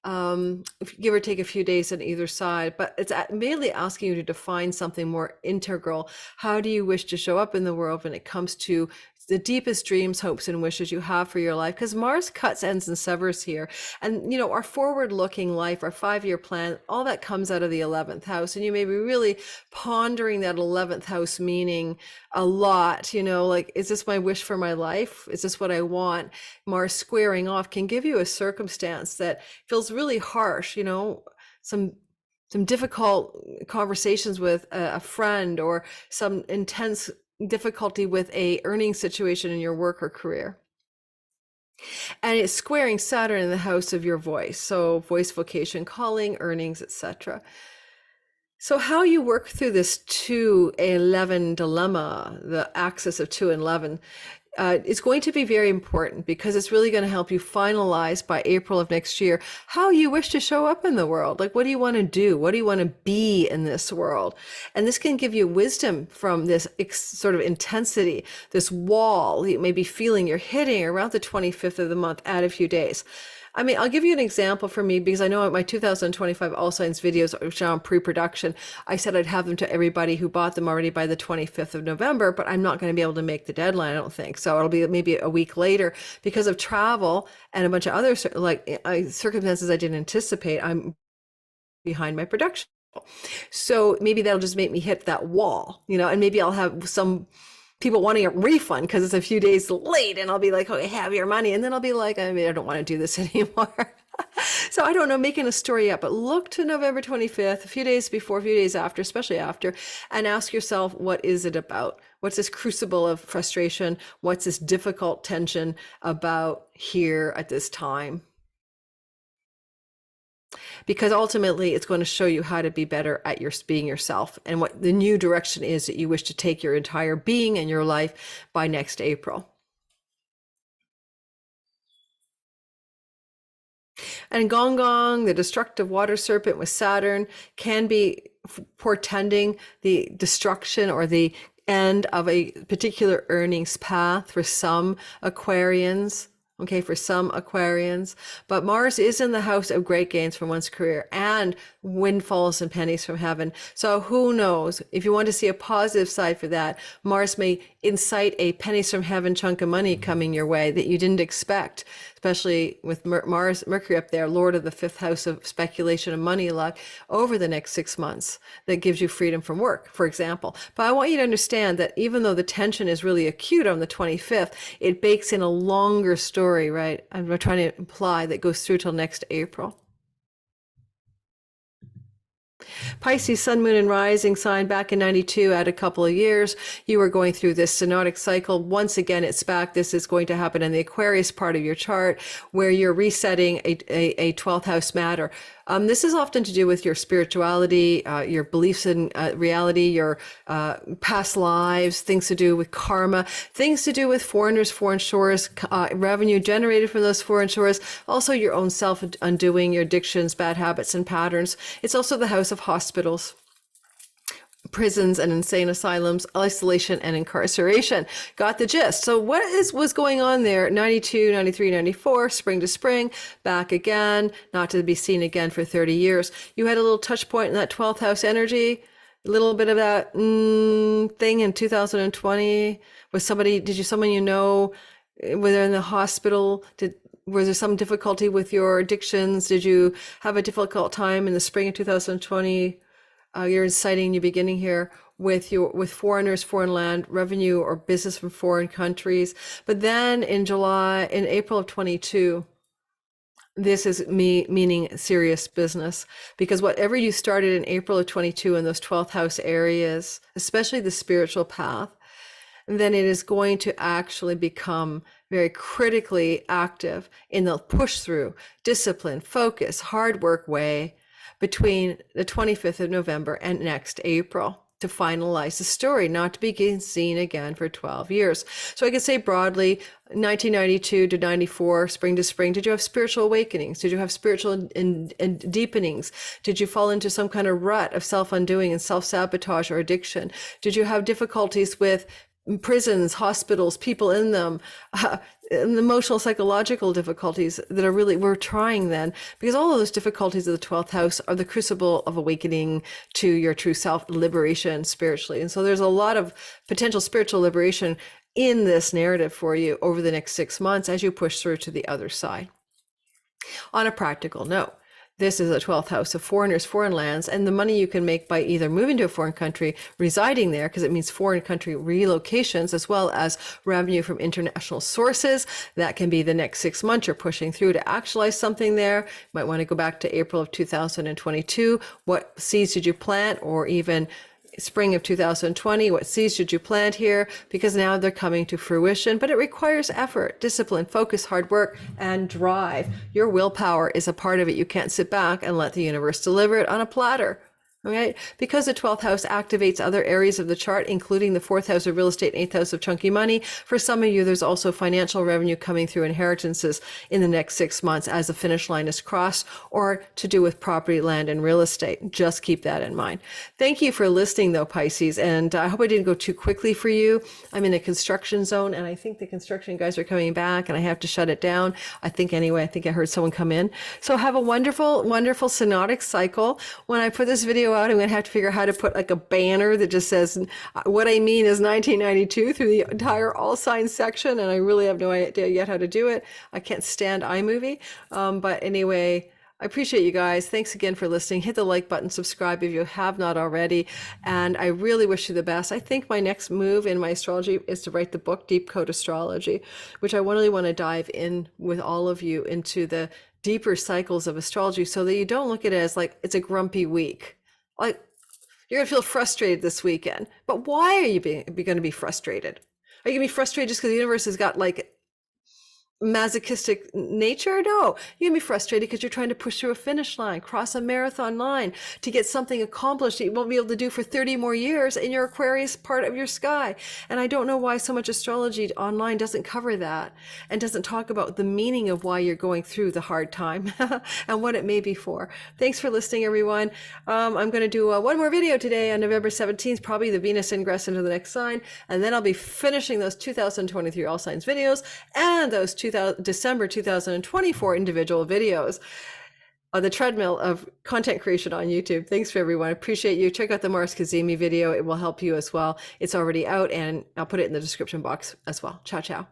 Give or take a few days on either side, but it's mainly asking you to define something more integral. How do you wish to show up in the world when it comes to the deepest dreams, hopes, and wishes you have for your life? Because Mars cuts, ends, and severs here. And, you know, our forward-looking life, our 5-year plan, all that comes out of the 11th house. And you may be really pondering that 11th house meaning a lot, you know, like, is this my wish for my life? Is this what I want? Mars squaring off can give you a circumstance that feels really harsh, you know, some difficult conversations with a friend, or some intense difficulty with a earning situation in your work or career. And it's squaring Saturn in the house of your voice. So voice, vocation, calling, earnings, etc. So how you work through this 2-11 dilemma, the axis of 2 and 11, is going to be very important, because it's really going to help you finalize by April of next year how you wish to show up in the world. Like, what do you want to do? What do you want to be in this world? And this can give you wisdom from this sort of intensity, this wall you may be feeling you're hitting around the 25th of the month, add a few days. I mean, I'll give you an example for me because I know my 2025 All Signs videos are shown pre-production. I said I'd have them to everybody who bought them already by the 25th of November, but I'm not going to be able to make the deadline, I don't think. So it'll be maybe a week later because of travel and a bunch of other circumstances I didn't anticipate. I'm behind my production. So maybe that'll just make me hit that wall, and maybe I'll have some people wanting a refund because it's a few days late, and I'll be like, okay, have your money. And then I'll be like, I don't want to do this anymore. So I don't know, making a story up, but look to November 25th, a few days before, a few days after, especially after, and ask yourself, what is it about? What's this crucible of frustration? What's this difficult tension about here at this time? Because ultimately it's going to show you how to be better at your being yourself and what the new direction is that you wish to take your entire being and your life by next April. And Gonggong, the destructive water serpent with Saturn, can be portending the destruction or the end of a particular earnings path for some Aquarians. Okay, for some Aquarians, but Mars is in the house of great gains from one's career and windfalls and pennies from heaven. So who knows, if you want to see a positive side for that, Mars may incite a pennies from heaven chunk of money coming your way that you didn't expect, especially with Mercury up there, Lord of the fifth house of speculation and money luck over the next 6 months. That gives you freedom from work, for example. But I want you to understand that even though the tension is really acute on the 25th, it bakes in a longer story, right? I'm trying to imply that goes through till next April. Pisces, sun, moon, and rising sign back in 92 at a couple of years. You were going through this synodic cycle. Once again, it's back. This is going to happen in the Aquarius part of your chart where you're resetting a 12th house matter. This is often to do with your spirituality, your beliefs in reality, your past lives, things to do with karma, things to do with foreigners, foreign shores, revenue generated from those foreign shores, also your own self-undoing, your addictions, bad habits, and patterns. It's also the house of hospitals, prisons and insane asylums, isolation and incarceration. Got the gist. So what was going on there? 92, 93, 94, spring to spring, back again, not to be seen again for 30 years. You had a little touch point in that 12th house energy, a little bit of that thing in 2020 with somebody, someone you know, were they in the hospital? Was there some difficulty with your addictions? Did you have a difficult time in the spring of 2020? You're inciting new beginning here with foreigners, foreign land, revenue or business from foreign countries. But then in April of 22, this is meaning serious business, because whatever you started in April of 22 in those 12th house areas, especially the spiritual path, then it is going to actually become very critically active in the push through, discipline, focus, hard work way between the 25th of November and next April to finalize the story, not to be seen again for 12 years. So I could say broadly, 1992 to 94, spring to spring, did you have spiritual awakenings? Did you have spiritual and deepenings? Did you fall into some kind of rut of self-undoing and self-sabotage or addiction? Did you have difficulties with prisons, hospitals, people in them, emotional, psychological difficulties that we're trying then, because all of those difficulties of the 12th house are the crucible of awakening to your true self, liberation spiritually. And so there's a lot of potential spiritual liberation in this narrative for you over the next 6 months as you push through to the other side. On a practical note, this is a 12th house of foreigners, foreign lands, and the money you can make by either moving to a foreign country, residing there, because it means foreign country relocations, as well as revenue from international sources. That can be the next 6 months you're pushing through to actualize something there. You might want to go back to April of 2022. What seeds did you plant? Or even spring of 2020, what seeds did you plant here? Because now they're coming to fruition, but it requires effort, discipline, focus, hard work, and drive. Your willpower is a part of it. You can't sit back and let the universe deliver it on a platter. Right? Because the 12th house activates other areas of the chart, including the 4th house of real estate, 8th house of chunky money. For some of you, there's also financial revenue coming through inheritances in the next 6 months as the finish line is crossed, or to do with property, land, and real estate. Just keep that in mind. Thank you for listening, though, Pisces. And I hope I didn't go too quickly for you. I'm in a construction zone, and I think the construction guys are coming back, and I have to shut it down. I think I heard someone come in. So have a wonderful, wonderful synodic cycle. When I put this video out, I'm going to have to figure out how to put like a banner that just says what I mean is 1992 through the entire all signs section. And I really have no idea yet how to do it. I can't stand iMovie. But anyway, I appreciate you guys. Thanks again for listening. Hit the like button, subscribe if you have not already. And I really wish you the best. I think my next move in my astrology is to write the book, Deep Code Astrology, which I really want to dive in with all of you into the deeper cycles of astrology so that you don't look at it as like it's a grumpy week. Like, you're going to feel frustrated this weekend. But why are you going to be frustrated? Are you going to be frustrated just because the universe has got like masochistic nature? No, you're gonna be frustrated because you're trying to push through a finish line, cross a marathon line to get something accomplished that you won't be able to do for 30 more years in your Aquarius part of your sky. And I don't know why so much astrology online doesn't cover that and doesn't talk about the meaning of why you're going through the hard time and what it may be for. Thanks for listening, everyone. I'm going to do one more video today on November 17th, probably the Venus ingress into the next sign, and then I'll be finishing those 2023 all signs videos and those December 2024 individual videos on the treadmill of content creation on YouTube. Thanks for everyone. I appreciate you. Check out the Mars Kazemi video. It will help you as well. It's already out and I'll put it in the description box as well. Ciao, ciao.